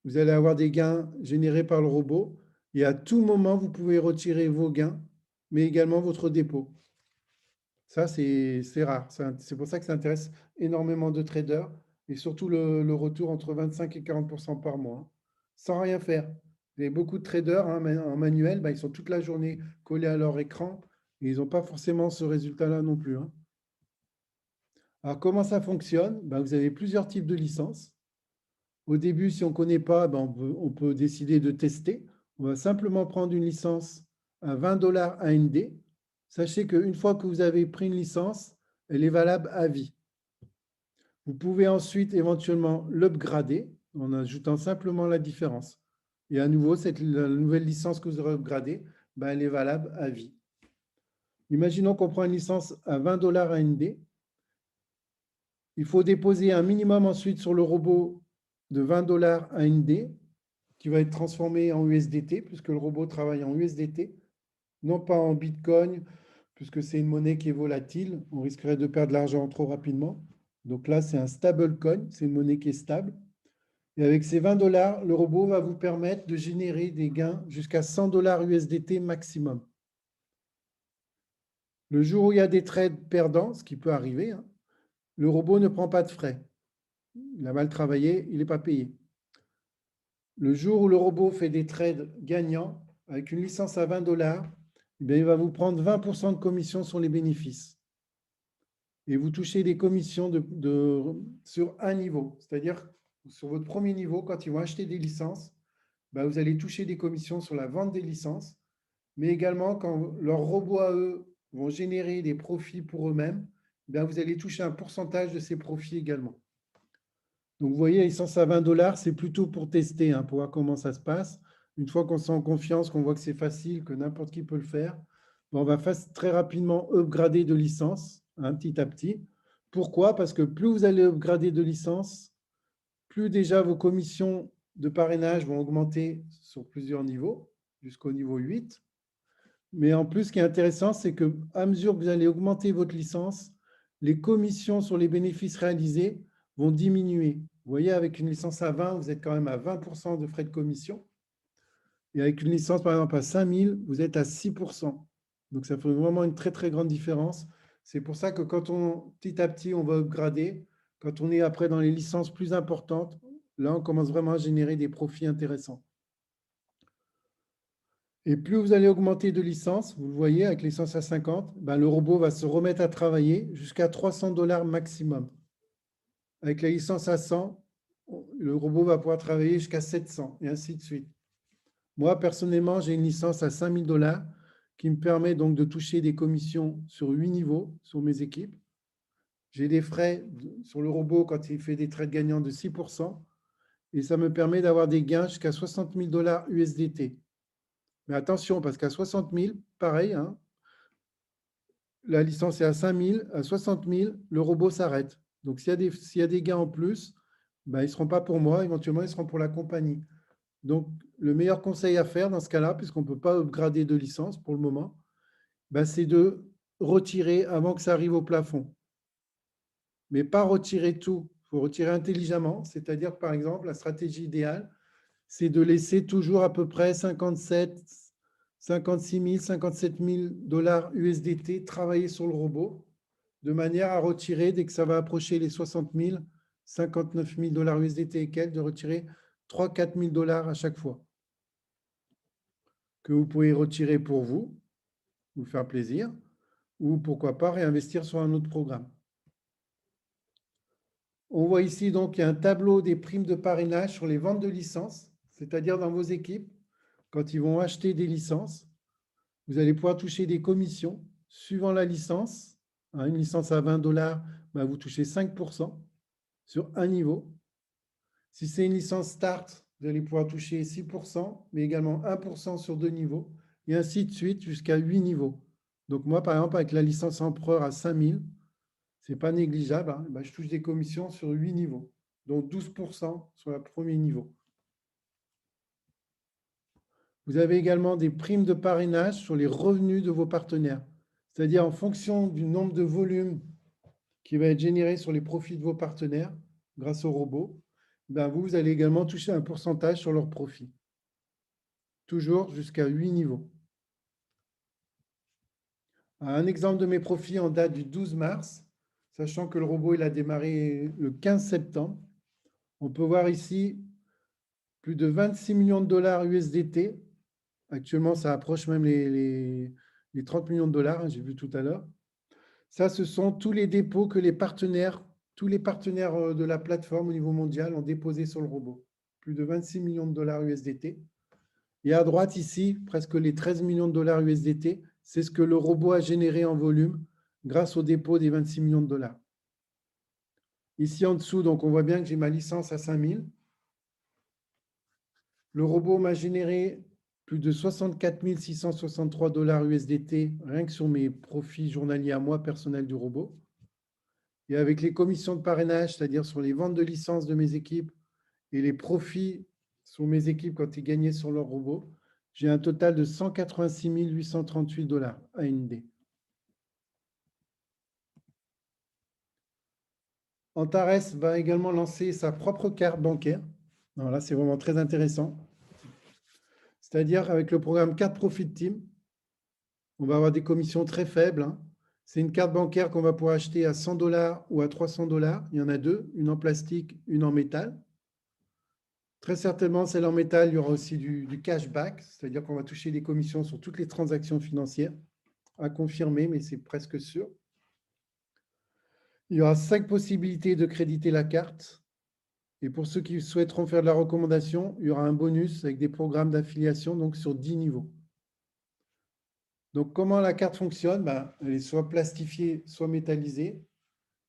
vous allez avoir des gains générés par le robot, et à tout moment, vous pouvez retirer vos gains, mais également votre dépôt. Ça, c'est rare. C'est pour ça que ça intéresse énormément de traders, et surtout le retour entre 25 et 40% par mois, hein, sans rien faire. Vous avez beaucoup de traders, hein, en manuel, ils sont toute la journée collés à leur écran, et ils n'ont pas forcément ce résultat-là non plus, hein. Alors, comment ça fonctionne? Vous avez plusieurs types de licences. Au début, si on ne connaît pas, on peut décider de tester. On va simplement prendre une licence à 20 $ AND. Sachez qu'une fois que vous avez pris une licence, elle est valable à vie. Vous pouvez ensuite éventuellement l'upgrader en ajoutant simplement la différence. Et à nouveau, la nouvelle licence que vous aurez upgradée, elle est valable à vie. Imaginons qu'on prend une licence à 20 $ AND. Il faut déposer un minimum ensuite sur le robot de 20 $ AND qui va être transformé en USDT puisque le robot travaille en USDT, non pas en Bitcoin puisque c'est une monnaie qui est volatile. On risquerait de perdre de l'argent trop rapidement. Donc là, c'est un stablecoin, c'est une monnaie qui est stable. Et avec ces 20 $, le robot va vous permettre de générer des gains jusqu'à 100 $ USDT maximum. Le jour où il y a des trades perdants, ce qui peut arriver, hein, le robot ne prend pas de frais. Il a mal travaillé, il n'est pas payé. Le jour où le robot fait des trades gagnants, avec une licence à 20 $, il va vous prendre 20% de commission sur les bénéfices. Et vous touchez des commissions sur un niveau. C'est-à-dire, sur votre premier niveau, quand ils vont acheter des licences, vous allez toucher des commissions sur la vente des licences, mais également quand leurs robots à eux vont générer des profits pour eux-mêmes, vous allez toucher un pourcentage de ces profits également. Donc, vous voyez, licence à 20 $, c'est plutôt pour tester, hein, pour voir comment ça se passe. Une fois qu'on sent en confiance, qu'on voit que c'est facile, que n'importe qui peut le faire, on va très rapidement upgrader de licence, hein, petit à petit. Pourquoi? Parce que plus vous allez upgrader de licence, plus déjà vos commissions de parrainage vont augmenter sur plusieurs niveaux, jusqu'au niveau 8. Mais en plus, ce qui est intéressant, c'est qu'à mesure que vous allez augmenter votre licence, les commissions sur les bénéfices réalisés vont diminuer. Vous voyez, avec une licence à 20, vous êtes quand même à 20% de frais de commission. Et avec une licence, par exemple, à 5000, vous êtes à 6%. Donc, ça fait vraiment une très, très grande différence. C'est pour ça que quand petit à petit, on va upgrader, quand on est après dans les licences plus importantes, là, on commence vraiment à générer des profits intéressants. Et plus vous allez augmenter de licences, vous le voyez, avec licence à 50, ben, le robot va se remettre à travailler jusqu'à 300 $ maximum. Avec la licence à 100, le robot va pouvoir travailler jusqu'à 700 et ainsi de suite. Moi, personnellement, j'ai une licence à 5000 $ qui me permet donc de toucher des commissions sur 8 niveaux sur mes équipes. J'ai des frais sur le robot quand il fait des trades gagnants de 6%. Et ça me permet d'avoir des gains jusqu'à 60 000 $ USDT. Mais attention, parce qu'à 60 000, pareil, hein, la licence est à 5 000, à 60 000, le robot s'arrête. Donc, s'il y a des gains en plus, ben, ils ne seront pas pour moi, éventuellement, ils seront pour la compagnie. Donc, le meilleur conseil à faire dans ce cas-là, puisqu'on ne peut pas upgrader de licence pour le moment, ben, c'est de retirer avant que ça arrive au plafond. Mais pas retirer tout. Il faut retirer intelligemment, c'est-à-dire que, par exemple, la stratégie idéale, c'est de laisser toujours à peu près 56 000, 57 000 $ USDT travailler sur le robot, de manière à retirer, dès que ça va approcher les 60 000, 59 000 $ USDT et quelques, de retirer 3 000 4 000 $ à chaque fois, que vous pouvez retirer pour vous faire plaisir, ou pourquoi pas réinvestir sur un autre programme. On voit ici donc qu'il y a un tableau des primes de parrainage sur les ventes de licences, c'est-à-dire dans vos équipes, quand ils vont acheter des licences, vous allez pouvoir toucher des commissions suivant la licence. Une licence à 20 $, vous touchez 5% sur un niveau. Si c'est une licence Start, vous allez pouvoir toucher 6%, mais également 1% sur 2 niveaux, et ainsi de suite jusqu'à 8 niveaux. Donc moi, par exemple, avec la licence Empereur à 5000, ce n'est pas négligeable, je touche des commissions sur 8 niveaux, donc 12% sur le premier niveau. Vous avez également des primes de parrainage sur les revenus de vos partenaires, c'est-à-dire en fonction du nombre de volumes qui va être généré sur les profits de vos partenaires grâce au robot, vous allez également toucher un pourcentage sur leurs profits, toujours jusqu'à 8 niveaux. Un exemple de mes profits en date du 12 mars, sachant que le robot il a démarré le 15 septembre. On peut voir ici plus de 26 millions de $ USDT. Actuellement, ça approche même les 30 millions de dollars, j'ai vu tout à l'heure. Ça, ce sont tous les dépôts que tous les partenaires de la plateforme au niveau mondial ont déposés sur le robot. Plus de 26 millions de $ USDT. Et à droite, ici, presque les 13 millions de $ USDT, c'est ce que le robot a généré en volume grâce au dépôt des 26 millions de $. Ici, en dessous, donc, on voit bien que j'ai ma licence à 5000. Le robot m'a généré plus de 64 663 $ USDT rien que sur mes profits journaliers à moi personnels du robot. Et avec les commissions de parrainage, c'est-à-dire sur les ventes de licences de mes équipes et les profits sur mes équipes quand ils gagnaient sur leur robot, j'ai un total de 186 838 $ AND. Antares va également lancer sa propre carte bancaire. Alors là, c'est vraiment très intéressant. C'est-à-dire avec le programme Carte Profit Team, on va avoir des commissions très faibles. C'est une carte bancaire qu'on va pouvoir acheter à 100 $ ou à 300 $. Il y en a deux, une en plastique, une en métal. Très certainement, celle en métal, il y aura aussi du cashback, c'est-à-dire qu'on va toucher des commissions sur toutes les transactions financières, à confirmer, mais c'est presque sûr. Il y aura 5 possibilités de créditer la carte. Et pour ceux qui souhaiteront faire de la recommandation, il y aura un bonus avec des programmes d'affiliation donc sur 10 niveaux. Donc, comment la carte fonctionne? Elle est soit plastifiée, soit métallisée.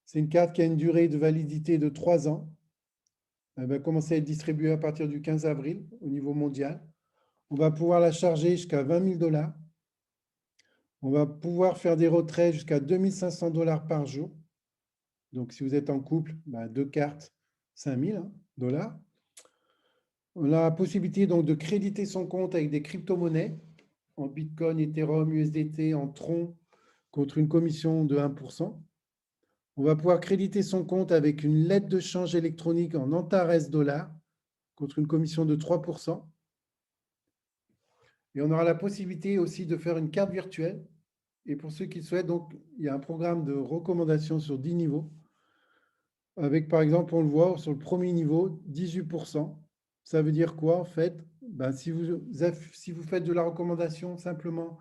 C'est une carte qui a une durée de validité de 3 ans. Elle va commencer à être distribuée à partir du 15 avril au niveau mondial. On va pouvoir la charger jusqu'à 20 000 $. On va pouvoir faire des retraits jusqu'à 2 500 $ par jour. Donc, si vous êtes en couple, 2 cartes, 5 000 $. On a la possibilité donc de créditer son compte avec des crypto-monnaies en Bitcoin, Ethereum, USDT, en Tron, contre une commission de 1%. On va pouvoir créditer son compte avec une lettre de change électronique en Antares dollar, contre une commission de 3%. Et on aura la possibilité aussi de faire une carte virtuelle. Et pour ceux qui le souhaitent, donc, il y a un programme de recommandation sur 10 niveaux. Avec, par exemple, on le voit sur le premier niveau, 18%. Ça veut dire quoi, en fait? Si vous faites de la recommandation simplement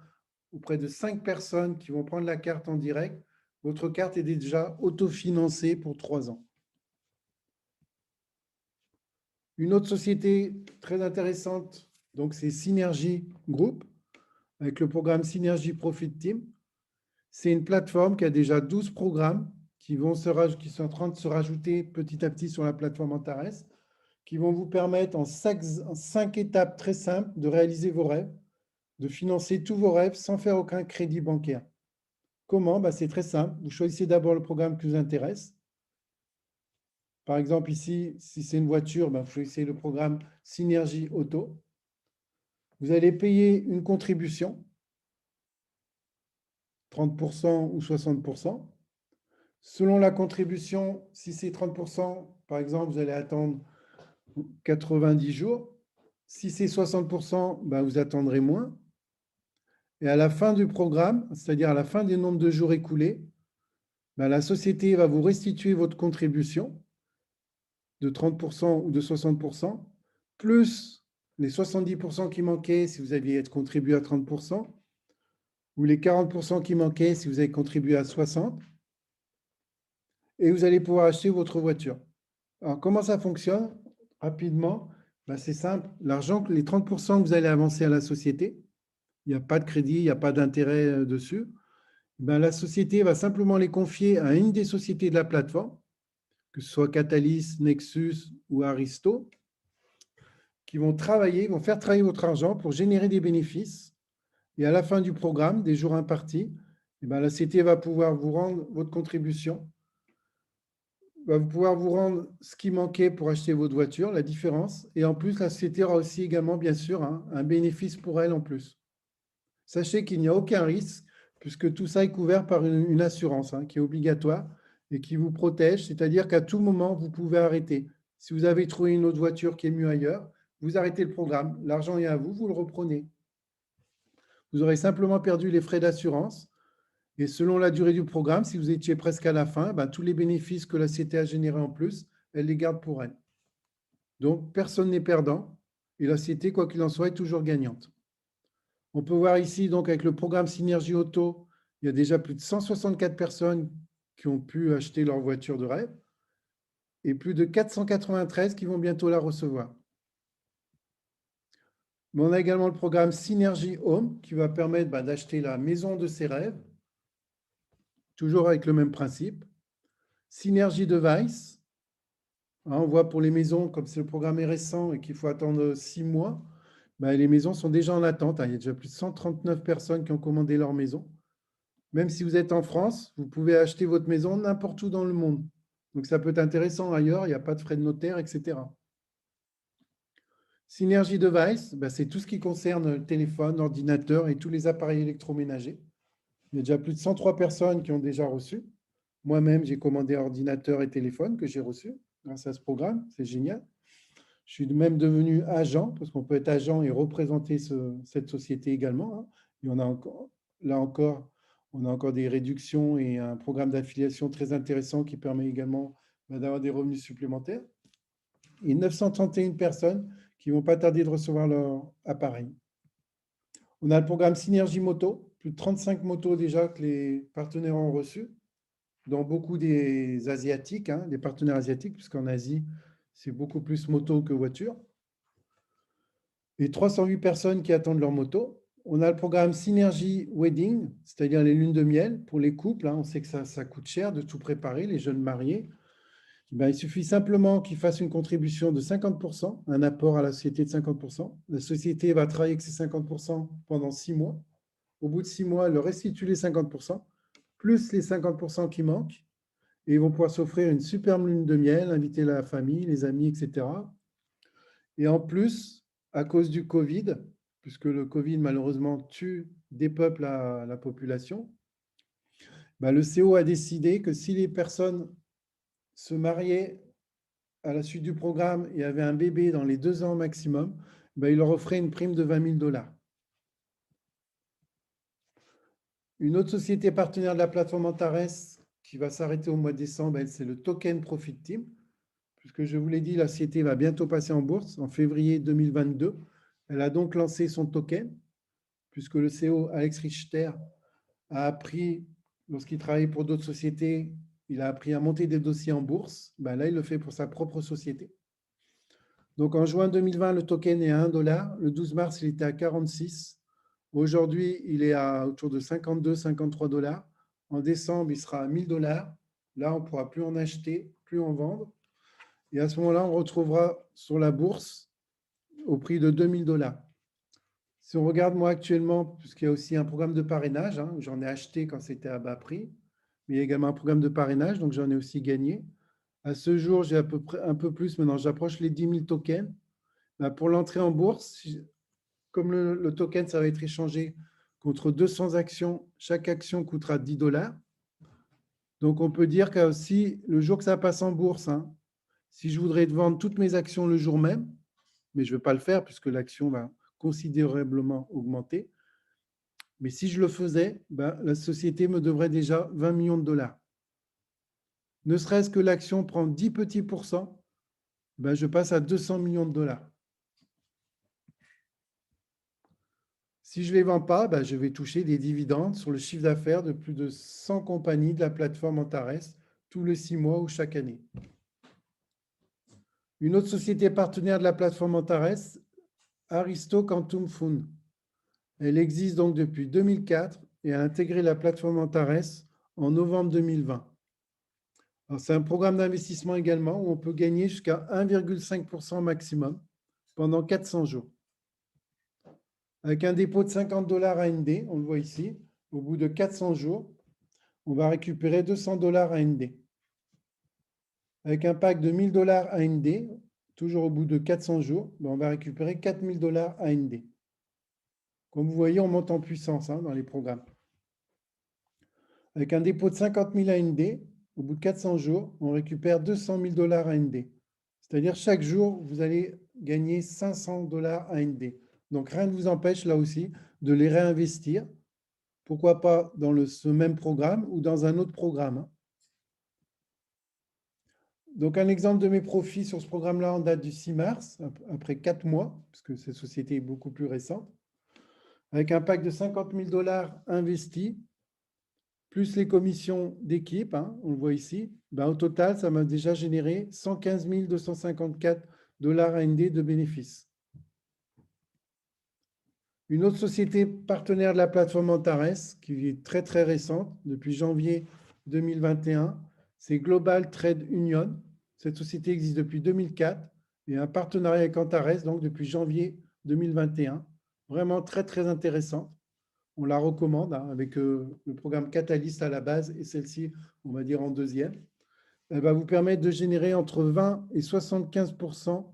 auprès de 5 personnes qui vont prendre la carte en direct, votre carte est déjà autofinancée pour 3 ans. Une autre société très intéressante, donc c'est Synergy Group, avec le programme Synergy Profit Team. C'est une plateforme qui a déjà 12 programmes qui sont en train de se rajouter petit à petit sur la plateforme Antares, qui vont vous permettre en 5 étapes très simples de réaliser vos rêves, de financer tous vos rêves sans faire aucun crédit bancaire. Comment? C'est très simple. Vous choisissez d'abord le programme qui vous intéresse. Par exemple, ici, si c'est une voiture, vous choisissez le programme Synergie Auto. Vous allez payer une contribution, 30% ou 60%. Selon la contribution, si c'est 30%, par exemple, vous allez attendre 90 jours. Si c'est 60%, vous attendrez moins. Et à la fin du programme, c'est-à-dire à la fin des nombres de jours écoulés, la société va vous restituer votre contribution de 30% ou de 60%, plus les 70% qui manquaient si vous aviez contribué à 30%, ou les 40% qui manquaient si vous avez contribué à 60%, et vous allez pouvoir acheter votre voiture. Alors, comment ça fonctionne? Rapidement, c'est simple. L'argent, les 30% que vous allez avancer à la société, il n'y a pas de crédit, il n'y a pas d'intérêt dessus. La société va simplement les confier à une des sociétés de la plateforme, que ce soit Catalyst, Nexus ou Aristo, qui vont faire travailler votre argent pour générer des bénéfices. Et à la fin du programme, des jours impartis, la société va pouvoir vous rendre votre contribution, va pouvoir vous rendre ce qui manquait pour acheter votre voiture, la différence. Et en plus, la société aura aussi également, bien sûr, un bénéfice pour elle en plus. Sachez qu'il n'y a aucun risque, puisque tout ça est couvert par une assurance qui est obligatoire et qui vous protège, c'est-à-dire qu'à tout moment, vous pouvez arrêter. Si vous avez trouvé une autre voiture qui est mieux ailleurs, vous arrêtez le programme, l'argent est à vous, vous le reprenez. Vous aurez simplement perdu les frais d'assurance. Et selon la durée du programme, si vous étiez presque à la fin, tous les bénéfices que la société a générés en plus, elle les garde pour elle. Donc, personne n'est perdant. Et la société, quoi qu'il en soit, est toujours gagnante. On peut voir ici, donc, avec le programme Synergie Auto, il y a déjà plus de 164 personnes qui ont pu acheter leur voiture de rêve et plus de 493 qui vont bientôt la recevoir. Mais on a également le programme Synergie Home qui va permettre d'acheter la maison de ses rêves, toujours avec le même principe. Synergie Device, on voit pour les maisons, comme c'est le programme est récent et qu'il faut attendre 6 mois, les maisons sont déjà en attente. Il y a déjà plus de 139 personnes qui ont commandé leur maison. Même si vous êtes en France, vous pouvez acheter votre maison n'importe où dans le monde. Donc, ça peut être intéressant ailleurs, il n'y a pas de frais de notaire, etc. Synergy Device, c'est tout ce qui concerne le téléphone, ordinateur et tous les appareils électroménagers. Il y a déjà plus de 103 personnes qui ont déjà reçu. Moi-même, j'ai commandé ordinateur et téléphone que j'ai reçu grâce à ce programme. C'est génial. Je suis même devenu agent, parce qu'on peut être agent et représenter cette société également. Et on a encore, là encore, on a encore des réductions et un programme d'affiliation très intéressant qui permet également d'avoir des revenus supplémentaires. Et 931 personnes qui ne vont pas tarder de recevoir leur appareil. On a le programme Synergie Moto, plus de 35 motos déjà que les partenaires ont reçus, dans beaucoup des Asiatiques, des partenaires asiatiques, puisqu'en Asie, c'est beaucoup plus moto que voiture. Et 308 personnes qui attendent leur moto. On a le programme Synergie Wedding, c'est-à-dire les lunes de miel pour les couples. On sait que ça coûte cher de tout préparer, les jeunes mariés. Il suffit simplement qu'ils fassent une contribution de 50%, un apport à la société de 50%. La société va travailler avec ces 50% pendant 6 mois. Au bout de 6 mois, elle leur restitue les 50%, plus les 50% qui manquent. Et ils vont pouvoir s'offrir une superbe lune de miel, inviter la famille, les amis, etc. Et en plus, à cause du Covid, puisque le Covid, malheureusement, dépeuple la population, le CO a décidé que si les personnes se mariaient à la suite du programme et avaient un bébé dans les 2 ans maximum, il leur offrait une prime de 20 000 $. Une autre société partenaire de la plateforme Antares qui va s'arrêter au mois de décembre, c'est le token Profit Team. Puisque je vous l'ai dit, la société va bientôt passer en bourse en février 2022. Elle a donc lancé son token, puisque le CEO Alex Richter a appris, lorsqu'il travaillait pour d'autres sociétés, il a appris à monter des dossiers en bourse. Là, il le fait pour sa propre société. Donc, en juin 2020, le token est à 1 $. Le 12 mars, il était à 46. Aujourd'hui, il est à autour de 52, 53 $. En décembre, il sera à 1 000 $. Là, on ne pourra plus en acheter, plus en vendre. Et à ce moment-là, on retrouvera sur la bourse au prix de 2 000 $. Si on regarde, moi, actuellement, puisqu'il y a aussi un programme de parrainage, j'en ai acheté quand c'était à bas prix, mais il y a également un programme de parrainage, donc j'en ai aussi gagné. À ce jour, j'ai à peu près un peu plus, maintenant j'approche les 10 000 tokens. Pour l'entrée en bourse, comme le token, ça va être échangé contre 200 actions, chaque action coûtera 10 $. Donc on peut dire que si le jour que ça passe en bourse, si je voudrais vendre toutes mes actions le jour même, mais je ne vais pas le faire puisque l'action va considérablement augmenter. Mais si je le faisais, la société me devrait déjà 20 millions de $. Ne serait-ce que l'action prend 10 petits pourcents, je passe à 200 millions de $. Si je ne les vends pas, je vais toucher des dividendes sur le chiffre d'affaires de plus de 100 compagnies de la plateforme Antares tous les 6 mois ou chaque année. Une autre société partenaire de la plateforme Antares, Aristo Quantum Fund. Elle existe donc depuis 2004 et a intégré la plateforme Antares en novembre 2020. C'est un programme d'investissement également où on peut gagner jusqu'à 1,5% maximum pendant 400 jours. Avec un dépôt de 50 $ AND, on le voit ici, au bout de 400 jours, on va récupérer 200 $ AND. Avec un pack de 1000 $ AND, toujours au bout de 400 jours, on va récupérer 4000 $ AND. Comme vous voyez, on monte en puissance dans les programmes. Avec un dépôt de 50 000 AND, au bout de 400 jours, on récupère 200 000 $ AND. C'est-à-dire chaque jour, vous allez gagner 500 $ AND. Donc rien ne vous empêche là aussi de les réinvestir. Pourquoi pas dans ce même programme ou dans un autre programme. Donc un exemple de mes profits sur ce programme-là en date du 6 mars, après 4 mois, puisque cette société est beaucoup plus récente. Avec un pack de 50 000 $ investis, plus les commissions d'équipe, on le voit ici, au total, ça m'a déjà généré 115 254 $ AND de bénéfices. Une autre société partenaire de la plateforme Antares, qui est très très récente, depuis janvier 2021, c'est Global Trade Union. Cette société existe depuis 2004 et un partenariat avec Antares, donc depuis janvier 2021. Vraiment très très intéressant. On la recommande avec le programme Catalyst à la base et celle-ci, on va dire en deuxième. Elle va vous permettre de générer entre 20 et 75%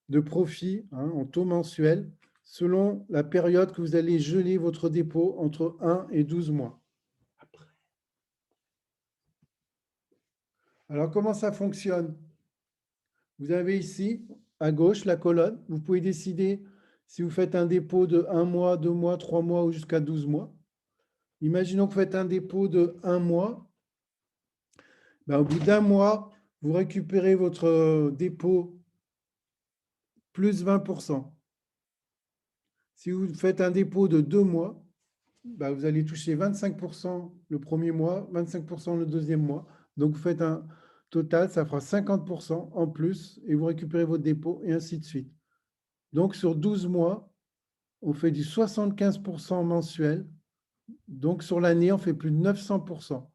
de profit en taux mensuel selon la période que vous allez geler votre dépôt entre 1 et 12 mois. Alors, comment ça fonctionne? Vous avez ici, à gauche, la colonne. Vous pouvez décider si vous faites un dépôt de 1 mois, 2 mois, 3 mois ou jusqu'à 12 mois. Imaginons que vous faites un dépôt de 1 mois. Au bout d'1 mois, vous récupérez votre dépôt plus 20%. Si vous faites un dépôt de 2 mois, vous allez toucher 25% le premier mois, 25% le deuxième mois. Donc, vous faites un total, ça fera 50% en plus et vous récupérez votre dépôt et ainsi de suite. Donc, sur 12 mois, on fait du 75% mensuel. Donc, sur l'année, on fait plus de 900%.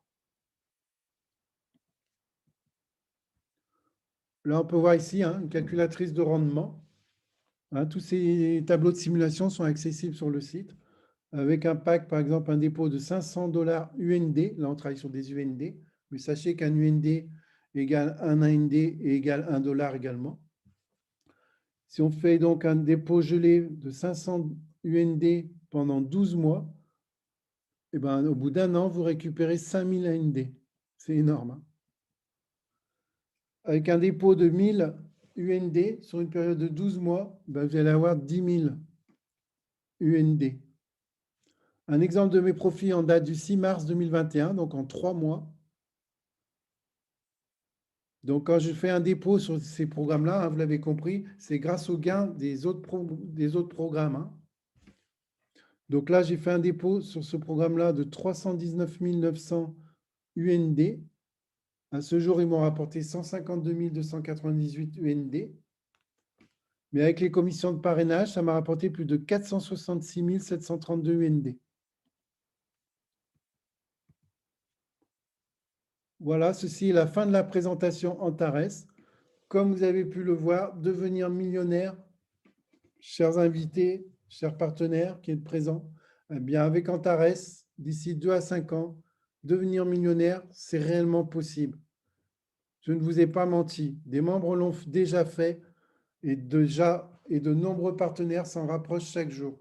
Là, on peut voir ici une calculatrice de rendement. Tous ces tableaux de simulation sont accessibles sur le site. Avec un pack, par exemple, un dépôt de 500 $ UND. Là, on travaille sur des UND. Mais sachez qu'un UND égale un AND et égale 1 $ également. Si on fait donc un dépôt gelé de 500 UND pendant 12 mois, eh ben, au bout d'un an, vous récupérez 5000 AND. C'est énorme, hein. Avec un dépôt de 1000 UND sur une période de 12 mois, ben, vous allez avoir 10 000 UND. Un exemple de mes profits en date du 6 mars 2021, donc en 3 mois. Donc, quand je fais un dépôt sur ces programmes-là, hein, vous l'avez compris, c'est grâce aux gains des autres programmes, hein. Donc là, j'ai fait un dépôt sur ce programme-là de 319 900 UND. À ce jour, ils m'ont rapporté 152 298 UND. Mais avec les commissions de parrainage, ça m'a rapporté plus de 466 732 UND. Voilà, ceci est la fin de la présentation Antares. Comme vous avez pu le voir, devenir millionnaire, chers invités, chers partenaires qui êtes présents, eh bien avec Antares, d'ici 2 à 5 ans, devenir millionnaire, c'est réellement possible. Je ne vous ai pas menti, des membres l'ont déjà fait et de nombreux partenaires s'en rapprochent chaque jour.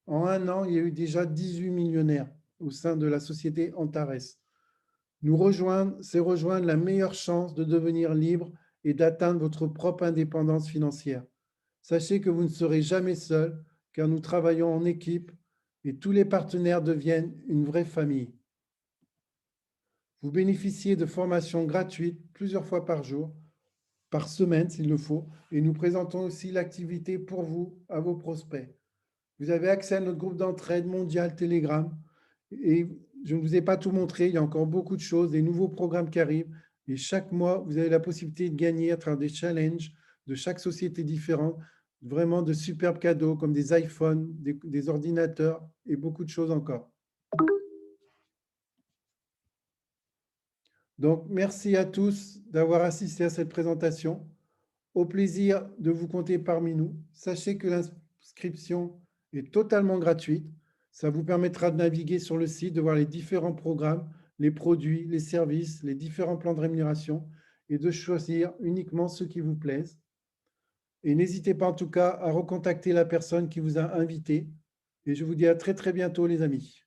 En un an, il y a eu déjà 18 millionnaires au sein de la société Antares. Nous rejoindre, c'est rejoindre la meilleure chance de devenir libre et d'atteindre votre propre indépendance financière. Sachez que vous ne serez jamais seul, car nous travaillons en équipe et tous les partenaires deviennent une vraie famille. Vous bénéficiez de formations gratuites plusieurs fois par jour, par semaine s'il le faut, et nous présentons aussi l'activité pour vous, à vos prospects. Vous avez accès à notre groupe d'entraide mondial Telegram. Et je ne vous ai pas tout montré, il y a encore beaucoup de choses, des nouveaux programmes qui arrivent. Et chaque mois, vous avez la possibilité de gagner à travers des challenges de chaque société différente, vraiment de superbes cadeaux comme des iPhones, des ordinateurs et beaucoup de choses encore. Donc, merci à tous d'avoir assisté à cette présentation. Au plaisir de vous compter parmi nous. Sachez que l'inscription est totalement gratuite. Ça vous permettra de naviguer sur le site, de voir les différents programmes, les produits, les services, les différents plans de rémunération et de choisir uniquement ceux qui vous plaisent. Et n'hésitez pas en tout cas à recontacter la personne qui vous a invité. Et je vous dis à très très bientôt les amis.